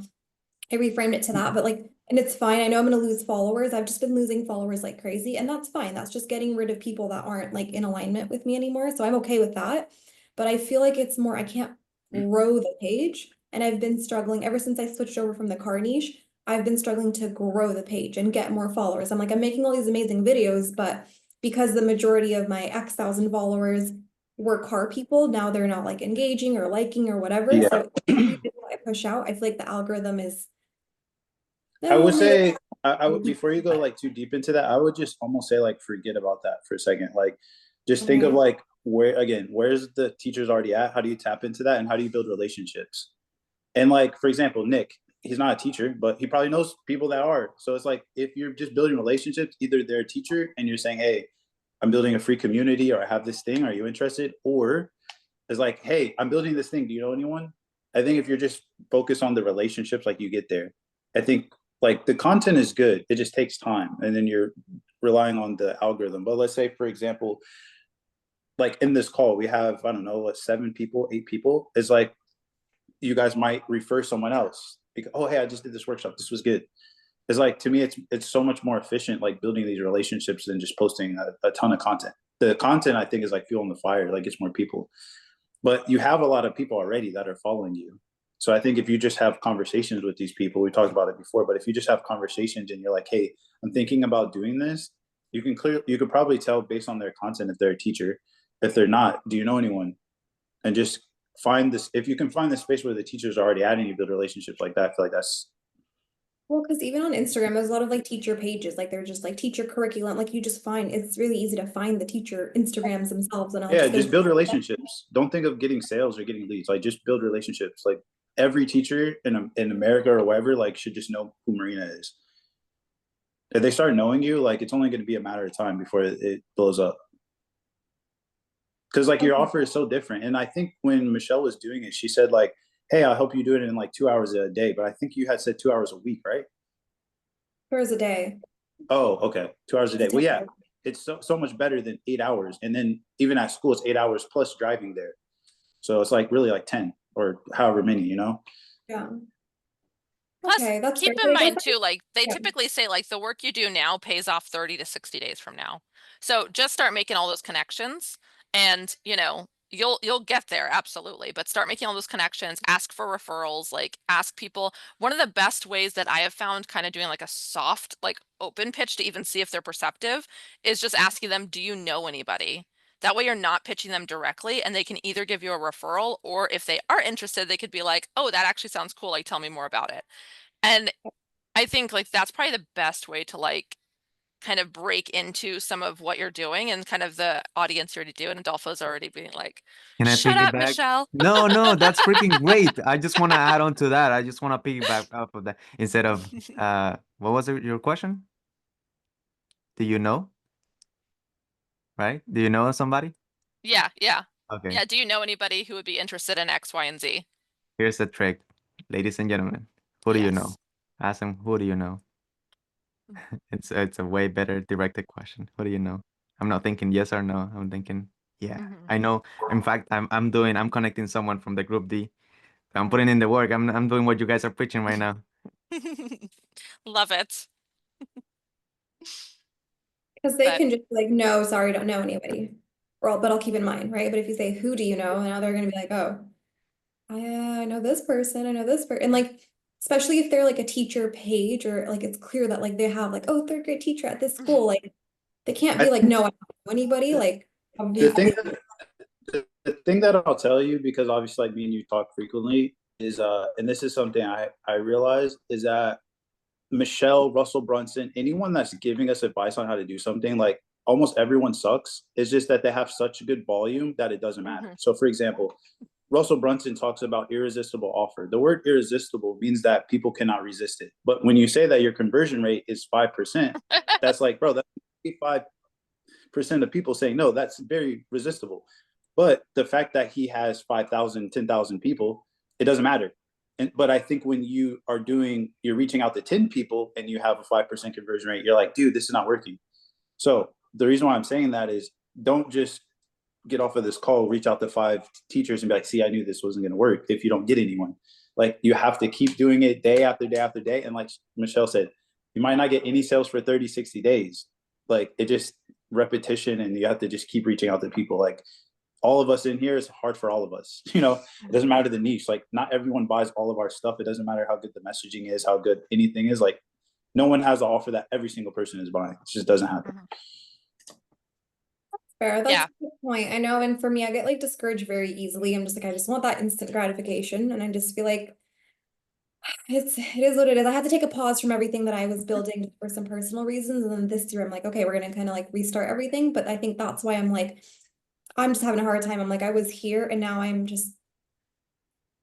Speaker 7: I reframed it to that, but like, and it's fine. I know I'm going to lose followers. I've just been losing followers like crazy, and that's fine. That's just getting rid of people that aren't like in alignment with me anymore. So I'm okay with that. But I feel like it's more, I can't grow the page. And I've been struggling ever since I switched over from the car niche. I've been struggling to grow the page and get more followers. I'm making all these amazing videos, but because the majority of my X thousand followers were car people, now they're not like engaging or liking or whatever.
Speaker 1: Yeah.
Speaker 7: So every video I push out, I feel like the algorithm is.
Speaker 1: I would say, I would, before you go like too deep into that, I would just almost say like, forget about that for a second. Like, just think of like, where's the teachers already at? How do you tap into that? And how do you build relationships? And like, for example, Nick, he's not a teacher, but he probably knows people that are. So it's like, if you're just building relationships, either they're a teacher and you're saying, hey, I'm building a free community, or I have this thing, are you interested? Or it's like, hey, I'm building this thing, do you know anyone? I think if you're just focused on the relationships, like you get there. I think like the content is good, it just takes time, and then you're relying on the algorithm. But let's say, for example, like in this call, we have, I don't know, what, 7 people, 8 people. It's like, you guys might refer someone else because, oh, hey, I just did this workshop, this was good. It's like, to me, it's so much more efficient, like building these relationships than just posting a ton of content. The content, I think, is like fueling the fire, like it's more people. But you have a lot of people already that are following you. So I think if you just have conversations with these people, we talked about it before, but if you just have conversations and you're like, hey, I'm thinking about doing this, you could probably tell based on their content if they're a teacher. If they're not, do you know anyone? And just find this, if you can find the space where the teachers are already at and you build relationships like that, I feel like that's.
Speaker 7: Well, because even on Instagram, there's a lot of like teacher pages, like they're just like teacher curriculum. Like you just find it's really easy to find the teacher Instagrams themselves, and I'll
Speaker 1: just build relationships. Don't think of getting sales or getting leads. Like just build relationships. Like every teacher in America or wherever, like, should just know who Marina is. If they start knowing you, like it's only going to be a matter of time before it blows up. Because like your offer is so different. And I think when Michelle was doing it, she said like, hey, I'll help you do it in like 2 hours a day. But I think you had said 2 hours a week, right?
Speaker 7: 2 hours a day.
Speaker 1: Oh, okay. 2 hours a day. Well, yeah, it's so much better than 8 hours. And then even at school, it's 8 hours plus driving there. So it's like really like 10 or however many,
Speaker 7: Yeah.
Speaker 4: Plus,
Speaker 7: Okay, that's
Speaker 4: keep
Speaker 7: fair.
Speaker 4: in mind too, like they
Speaker 7: Yeah.
Speaker 4: typically say like the work you do now pays off 30 to 60 days from now. So just start making all those connections, and you'll get there, absolutely. But start making all those connections, ask for referrals, like ask people. One of the best ways that I have found kind of doing like a soft, like open pitch to even see if they're perceptive is just asking them, do you know anybody? That way you're not pitching them directly, and they can either give you a referral, or if they are interested, they could be like, oh, that actually sounds cool. Like, tell me more about it. And I think like that's probably the best way to like kind of break into some of what you're doing and kind of the audience you already do. And Adolfo's already being like,
Speaker 9: Can I
Speaker 4: shut up,
Speaker 9: piggyback?
Speaker 4: Michelle.
Speaker 9: No, no, that's freaking great. I just want to add on to that. I just want to piggyback off of that instead of what was your question? Do you know? Right? Do you know somebody?
Speaker 4: Yeah, yeah.
Speaker 9: Okay.
Speaker 4: Yeah. Do you know anybody who would be interested in X, Y, and Z?
Speaker 9: Here's the trick, ladies and gentlemen. Who do you know?
Speaker 4: Yes.
Speaker 9: Ask them, who do you know? It's a way better directed question. Who do you know? I'm not thinking yes or no. I'm thinking, yeah,
Speaker 4: Mhm.
Speaker 9: I know. In fact, I'm connecting someone from the group D. I'm
Speaker 4: Mhm.
Speaker 9: putting in the work. I'm doing what you guys are preaching right now.
Speaker 4: Love it.
Speaker 7: Because they
Speaker 4: But
Speaker 7: can just be like, no, sorry, don't know anybody. But I'll keep in mind, right? But if you say, who do you know? Now they're gonna be like, oh, I know this person, I know this person. And like, especially if they're like a teacher page, or like it's clear that like they have like, oh, third grade teacher at this school. Like they can't be like, no, I don't know anybody. Like
Speaker 1: The thing that the thing that I'll tell you, because obviously like me and you talk frequently, is and this is something I realize, is that Michelle, Russell Brunson, anyone that's giving us advice on how to do something, like almost everyone sucks. It's just that they have such a good volume that it doesn't matter. So for example, Russell Brunson talks about irresistible offer. The word irresistible means that people cannot resist it. But when you say that your conversion rate is 5%, that's like, bro, that's 5% of people saying no, that's very resistible. But the fact that he has 5,000, 10,000 people, it doesn't matter. But I think when you're reaching out to 10 people and you have a 5% conversion rate, you're like, dude, this is not working. So the reason why I'm saying that is, don't just get off of this call, reach out to 5 teachers and be like, see, I knew this wasn't going to work if you don't get anyone. Like, you have to keep doing it day after day after day. And like Michelle said, you might not get any sales for 30, 60 days. Like, it just repetition, and you have to just keep reaching out to people. Like, all of us in here, is hard for all of us. It doesn't matter the niche. Like, not everyone buys all of our stuff. It doesn't matter how good the messaging is, how good anything is. Like, no one has the offer that every single person is buying. It just doesn't happen.
Speaker 7: fair. That's
Speaker 4: Yeah.
Speaker 7: a good point. I know, and for me, I get like discouraged very easily. I'm just like, I just want that instant gratification, and I just feel like it is what it is. I had to take a pause from everything that I was building for some personal reasons, and then this year I'm like, okay, we're gonna kind of like restart everything. But I think that's why I'm like, I'm just having a hard time. I'm like, I was here, and now I'm just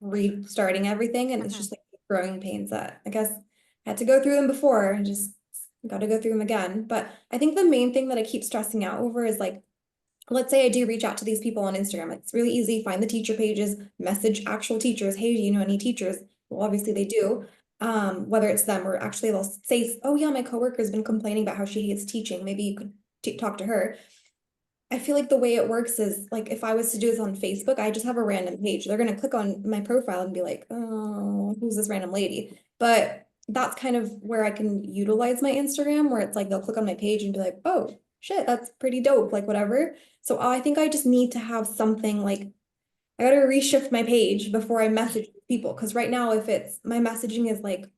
Speaker 7: restarting everything, and it's just like growing pains that I guess I had to go through them before, and just got to go through them again. But I think the main thing that I keep stressing out over is like, let's say I do reach out to these people on Instagram. It's really easy. Find the teacher pages, message actual teachers. Hey, do you know any teachers? Well, obviously they do. Whether it's them, or actually they'll say, oh yeah, my coworker's been complaining about how she hates teaching. Maybe you could talk to her. I feel like the way it works is like, if I was to do this on Facebook, I just have a random page. They're gonna click on my profile and be like, oh, who's this random lady? But that's kind of where I can utilize my Instagram, where it's like they'll click on my page and be like, oh shit, that's pretty dope, like whatever. So I think I just need to have something like, I gotta reshift my page before I message people. Cause right now, if it's my messaging is like,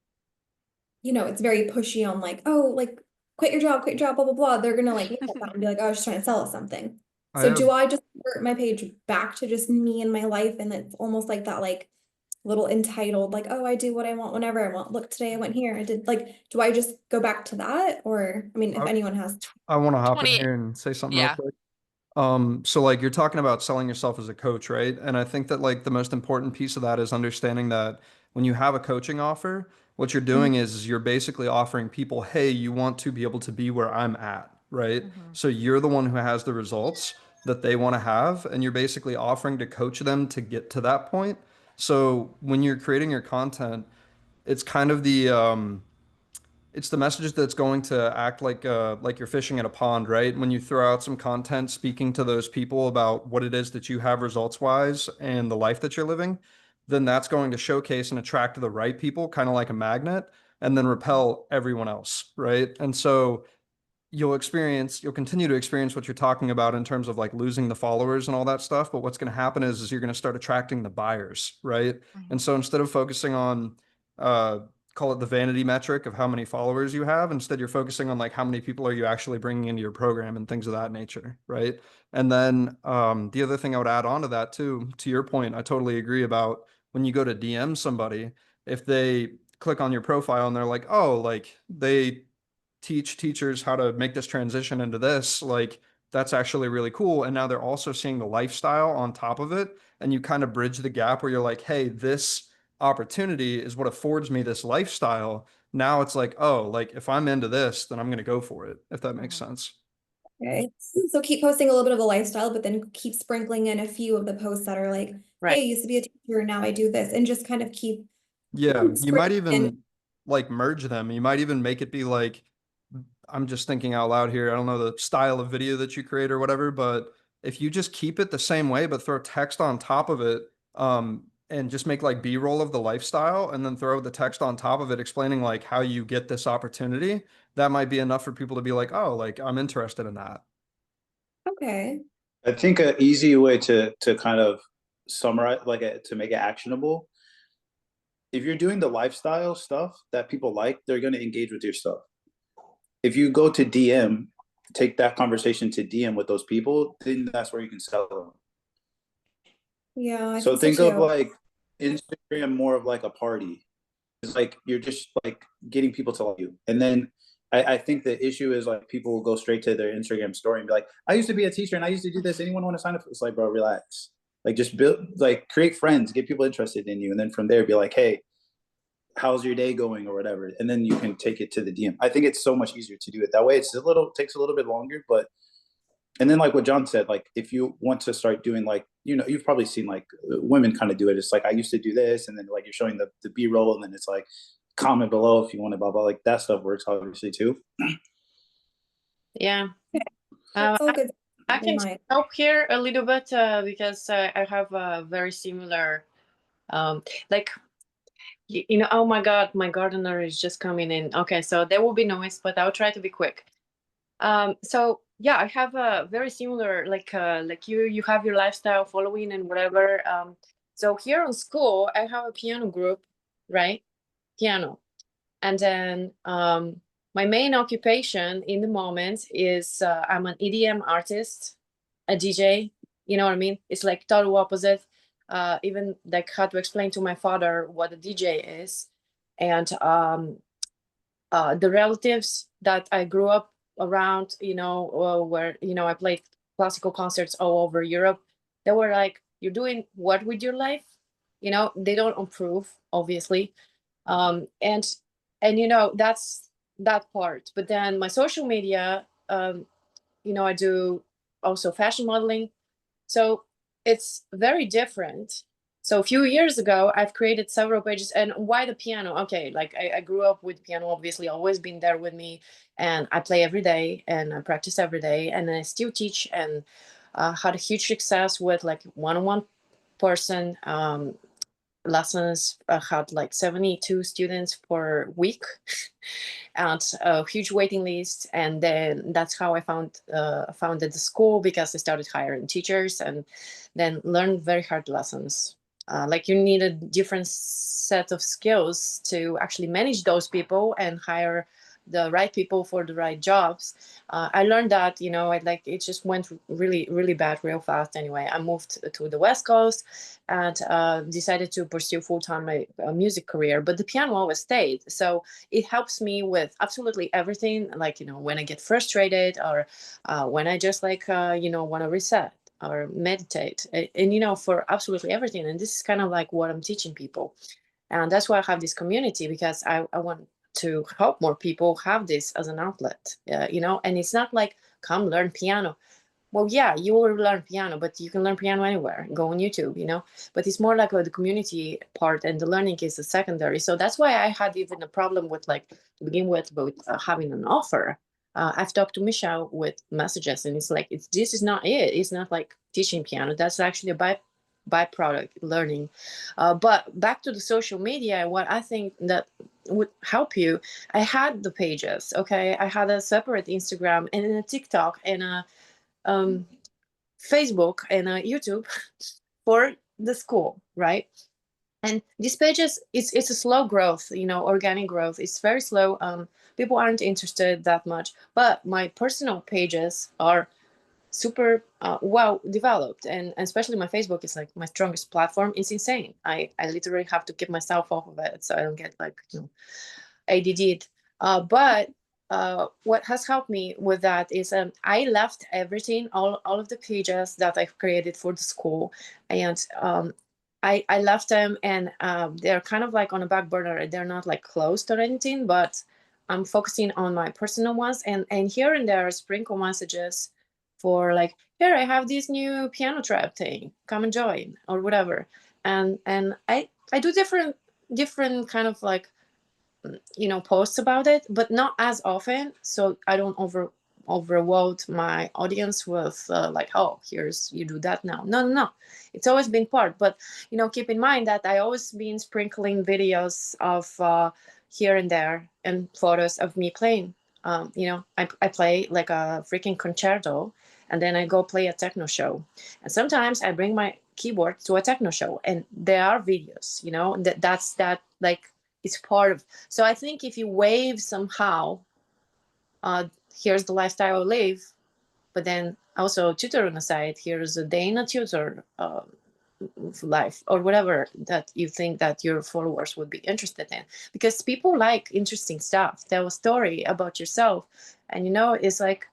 Speaker 7: it's very pushy on like, oh, like quit your job, blah, blah, blah. They're gonna like look at that and be like, oh, I was just trying to sell us something.
Speaker 5: I
Speaker 7: So
Speaker 5: have
Speaker 7: do I just convert my page back to just me and my life? And it's almost like that like little entitled, like, oh, I do what I want whenever I want. Look, today I went here. I did like, do I just go back to that? Or I mean, if
Speaker 5: I,
Speaker 7: anyone has
Speaker 5: I want to hop in
Speaker 4: 20.
Speaker 5: here and say something real
Speaker 4: Yeah.
Speaker 5: quick. So like you're talking about selling yourself as a coach, right? And I think that like the most important piece of that is understanding that when you have a coaching offer, what you're doing is you're basically offering people, hey, you want to be able to be where I'm at, right? So you're the one who has the results that they want to have, and you're basically offering to coach them to get to that point. So when you're creating your content, it's kind of it's the message that's going to act like you're fishing in a pond, right? When you throw out some content speaking to those people about what it is that you have results wise and the life that you're living, then that's going to showcase and attract the right people, kind of like a magnet, and then repel everyone else, right? And so you'll continue to experience what you're talking about in terms of like losing the followers and all that stuff. But what's going to happen is you're going to start attracting the buyers, right? And so instead of focusing on, call it the vanity metric of how many followers you have, instead you're focusing on like how many people are you actually bringing into your program and things of that nature, right? And then the other thing I would add on to that too, to your point, I totally agree about when you go to DM somebody, if they click on your profile and they're like, oh, like they teach teachers how to make this transition into this, like that's actually really cool. And now they're also seeing the lifestyle on top of it. And you kind of bridge the gap where you're like, hey, this opportunity is what affords me this lifestyle. Now it's like, oh, like if I'm into this, then I'm going to go for it, if that makes sense.
Speaker 7: Okay. So keep posting a little bit of a lifestyle, but then keep sprinkling in a few of the posts that are like,
Speaker 2: Right.
Speaker 7: hey, I used to be a teacher, now I do this, and just kind of keep
Speaker 5: Yeah, you might
Speaker 7: sprinkling in.
Speaker 5: even like merge them. You might even make it be like, I'm just thinking out loud here. I don't know the style of video that you create or whatever, but if you just keep it the same way, but throw text on top of it, and just make like B-roll of the lifestyle and then throw the text on top of it explaining like how you get this opportunity, that might be enough for people to be like, oh, like I'm interested in that.
Speaker 7: Okay.
Speaker 1: I think an easy way to kind of summarize, like to make it actionable, if you're doing the lifestyle stuff that people like, they're going to engage with your stuff. If you go to DM, take that conversation to DM with those people, then that's where you can sell them.
Speaker 7: Yeah, I
Speaker 1: So
Speaker 7: think
Speaker 1: think of
Speaker 7: too.
Speaker 1: like Instagram more of like a party. It's like you're just like getting people to like you. And then I think the issue is like people will go straight to their Instagram story and be like, I used to be a teacher and I used to do this. Anyone want to sign up? It's like, bro, relax. Like just build, like create friends, get people interested in you. And then from there be like, hey, how's your day going or whatever. And then you can take it to the DM. I think it's so much easier to do it that way. It's takes a little bit longer, but and then like what John said, like if you want to start doing like, you know, you've probably seen like women kind of do it. It's like, I used to do this. And then like you're showing the B-roll and then it's like comment below if you want to blah, blah, like that stuff works obviously too.
Speaker 2: Yeah.
Speaker 7: It's all good.
Speaker 2: I can help here a little bit because I have a very similar, like, you know, oh my God, my gardener is just coming in. Okay, so there will be noise, but I'll try to be quick. So yeah, I have a very similar, like you have your lifestyle following and whatever. So here on school, I have a piano group, right? Piano. And then my main occupation in the moment is I'm an EDM artist, a DJ. You know what I mean? It's like total opposite. Even like how to explain to my father what a DJ is. And the relatives that I grew up around, you know, where, you know, I played classical concerts all over Europe, they were like, you're doing what with your life? You know, they don't approve, obviously. And you know, that's that part. But then my social media, you know, I do also fashion modeling. So it's very different. So a few years ago, I've created several pages. And why the piano? Okay, like I grew up with piano, obviously, always been there with me. And I play every day and I practice every day. And I still teach and had a huge success with like one-on-one person lessons. I had like 72 students per week and a huge waiting list. And then that's how I founded the school, because I started hiring teachers and then learned very hard lessons. Like you need a different set of skills to actually manage those people and hire the right people for the right jobs. I learned that, you know, it just went really, really bad real fast. Anyway, I moved to the West Coast and decided to pursue full-time my music career, but the piano always stayed. So it helps me with absolutely everything. Like, you know, when I get frustrated or when I just like, you know, want to reset or meditate and, you know, for absolutely everything. And this is kind of like what I'm teaching people. And that's why I have this community, because I want to help more people have this as an outlet, you know. And it's not like, come learn piano. Well, yeah, you will learn piano, but you can learn piano anywhere. Go on YouTube, you know. But it's more like the community part, and the learning is the secondary. So that's why I had even a problem with, like, to begin with having an offer. I've talked to Michelle with messages, and it's like, this is not it. It's not like teaching piano. That's actually a byproduct learning. But back to the social media, what I think that would help you, I had the pages, okay? I had a separate Instagram and a TikTok and a Facebook and a YouTube for the school, right? And these pages, it's a slow growth, organic growth. It's very slow. People aren't interested that much, but my personal pages are super well developed, and especially my Facebook is like my strongest platform. It's insane. I literally have to keep myself off of it so I don't get like ADD. But what has helped me with that is I left everything, all of the pages that I've created for the school, and I left them, and they're kind of like on a back burner. They're not like closed or anything, but I'm focusing on my personal ones, and here and there sprinkle messages for like, here I have this new piano trap thing, come and join or whatever. And I do different kind of like posts about it, but not as often, so I don't overload my audience with like, oh, here's, you do that now. No, it's always been part. But keep in mind that I always been sprinkling videos of here and there and photos of me playing. I play like a freaking concerto, and then I go play a techno show, and sometimes I bring my keyboard to a techno show, and there are videos, that's like, it's part of. So I think if you wave somehow, here's the lifestyle I live, but then also tutor on the side, here's a day in a tutor life, or whatever that you think that your followers would be interested in, because people like interesting stuff. Tell a story about yourself, and it's like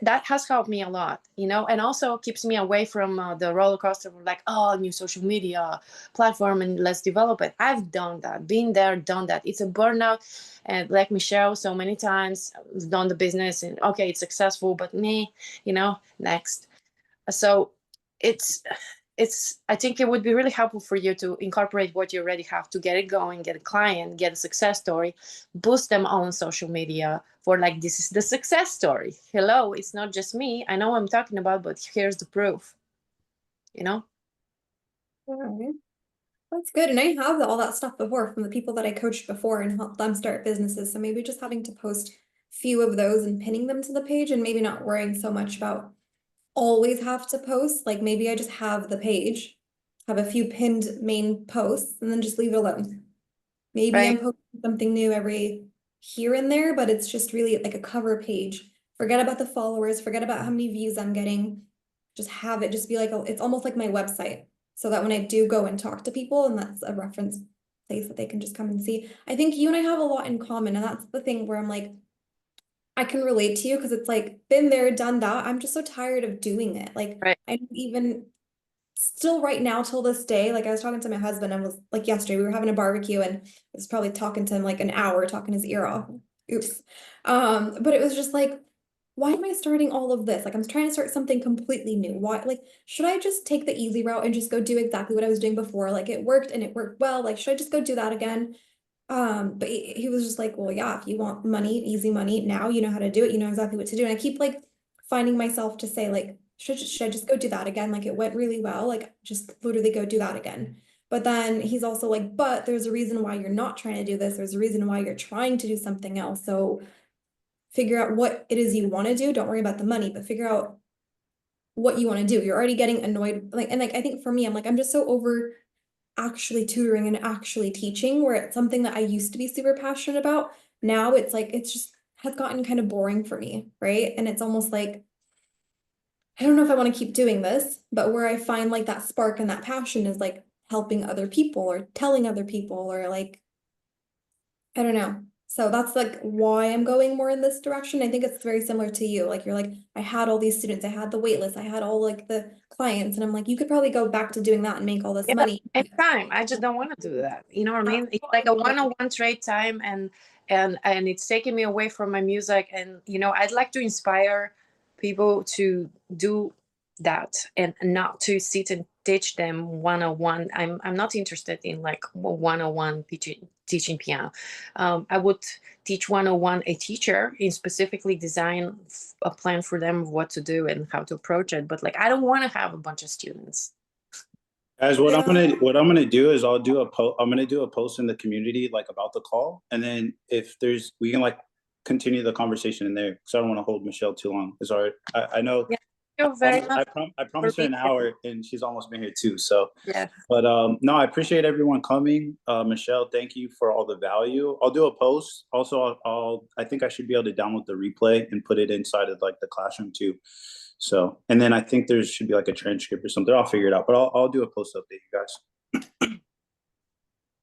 Speaker 2: that has helped me a lot, and also keeps me away from the roller coaster of like, oh, new social media platform and let's develop it. I've done that, been there, done that. It's a burnout, and like Michelle, so many times done the business and okay, it's successful, but me, next. So I think it would be really helpful for you to incorporate what you already have to get it going, get a client, get a success story, boost them all on social media for like, this is the success story. Hello, it's not just me. I know what I'm talking about, but here's the proof,
Speaker 7: All right. That's good. And I have all that stuff before from the people that I coached before and helped them start businesses. So maybe just having to post few of those and pinning them to the page, and maybe not worrying so much about always have to post. Like maybe I just have the page, have a few pinned main posts, and then just leave it alone. Maybe
Speaker 2: right?
Speaker 7: I'm posting something new every here and there, but it's just really like a cover page. Forget about the followers, forget about how many views I'm getting. Just have it just be like, it's almost like my website. So that when I do go and talk to people, and that's a reference place that they can just come and see. I think you and I have a lot in common, and that's the thing where I'm like, I can relate to you because it's like, been there, done that. I'm just so tired of doing it. Like,
Speaker 2: Right.
Speaker 7: I don't even still right now till this day, like I was talking to my husband, and was like yesterday, we were having a barbecue, and I was probably talking to him like an hour, talking his ear off. Oops. But it was just like, why am I starting all of this? Like, I'm trying to start something completely new. Why, like, should I just take the easy route and just go do exactly what I was doing before? Like, it worked and it worked well. Like, should I just go do that again? But he was just like, well, yeah, if you want money, easy money, now you know how to do it, you know exactly what to do. And I keep like finding myself to say, like, should I just go do that again? Like, it went really well, like just literally go do that again. But then he's also like, but there's a reason why you're not trying to do this. There's a reason why you're trying to do something else. So figure out what it is you want to do. Don't worry about the money, but figure out what you want to do. You're already getting annoyed. Like, and like, I think for me, I'm like, I'm just so over actually tutoring and actually teaching, where it's something that I used to be super passionate about. Now it's like, it's just has gotten kind of boring for me, right? And it's almost like, I don't know if I want to keep doing this, but where I find like that spark and that passion is like helping other people or telling other people, or like, I don't know. So that's like why I'm going more in this direction. I think it's very similar to you. Like you're like, I had all these students, I had the wait list, I had all like the clients, and I'm like, you could probably go back to doing that and make all this money.
Speaker 2: Anytime. I just don't want to do that. You know what I mean? It's like a one-on-one trade time, and it's taking me away from my music. And I'd like to inspire people to do that and not to sit and teach them 101. I'm not interested in like 101 teaching piano. I would teach 101 a teacher and specifically design a plan for them of what to do and how to approach it. But like, I don't want to have a bunch of students.
Speaker 1: Guys, what I'm gonna do is I'm gonna do a post in the community like about the call, and then if we can like continue the conversation in there because I don't want to hold Michelle too long. It's all right. I know.
Speaker 2: Yeah, you're very
Speaker 1: I promised her an hour, and she's almost been here too. So
Speaker 2: yeah.
Speaker 1: But no, I appreciate everyone coming. Michelle, thank you for all the value. I'll do a post. Also, I think I should be able to download the replay and put it inside of like the classroom too. So, and then I think there should be like a transcript or something. I'll figure it out, but I'll do a post update, you guys.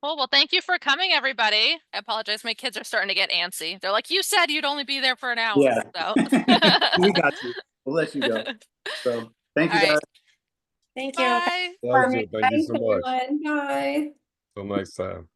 Speaker 4: Cool. Well, thank you for coming, everybody. I apologize. My kids are starting to get antsy. They're like, you said you'd only be there for an hour.
Speaker 1: Yeah.
Speaker 4: So.
Speaker 1: We got you. We'll let you go. So thank you,
Speaker 4: All right.
Speaker 1: guys.
Speaker 2: Thank you.
Speaker 4: Bye.
Speaker 8: Thank you so much.
Speaker 7: Everyone. Bye.
Speaker 8: Till next time.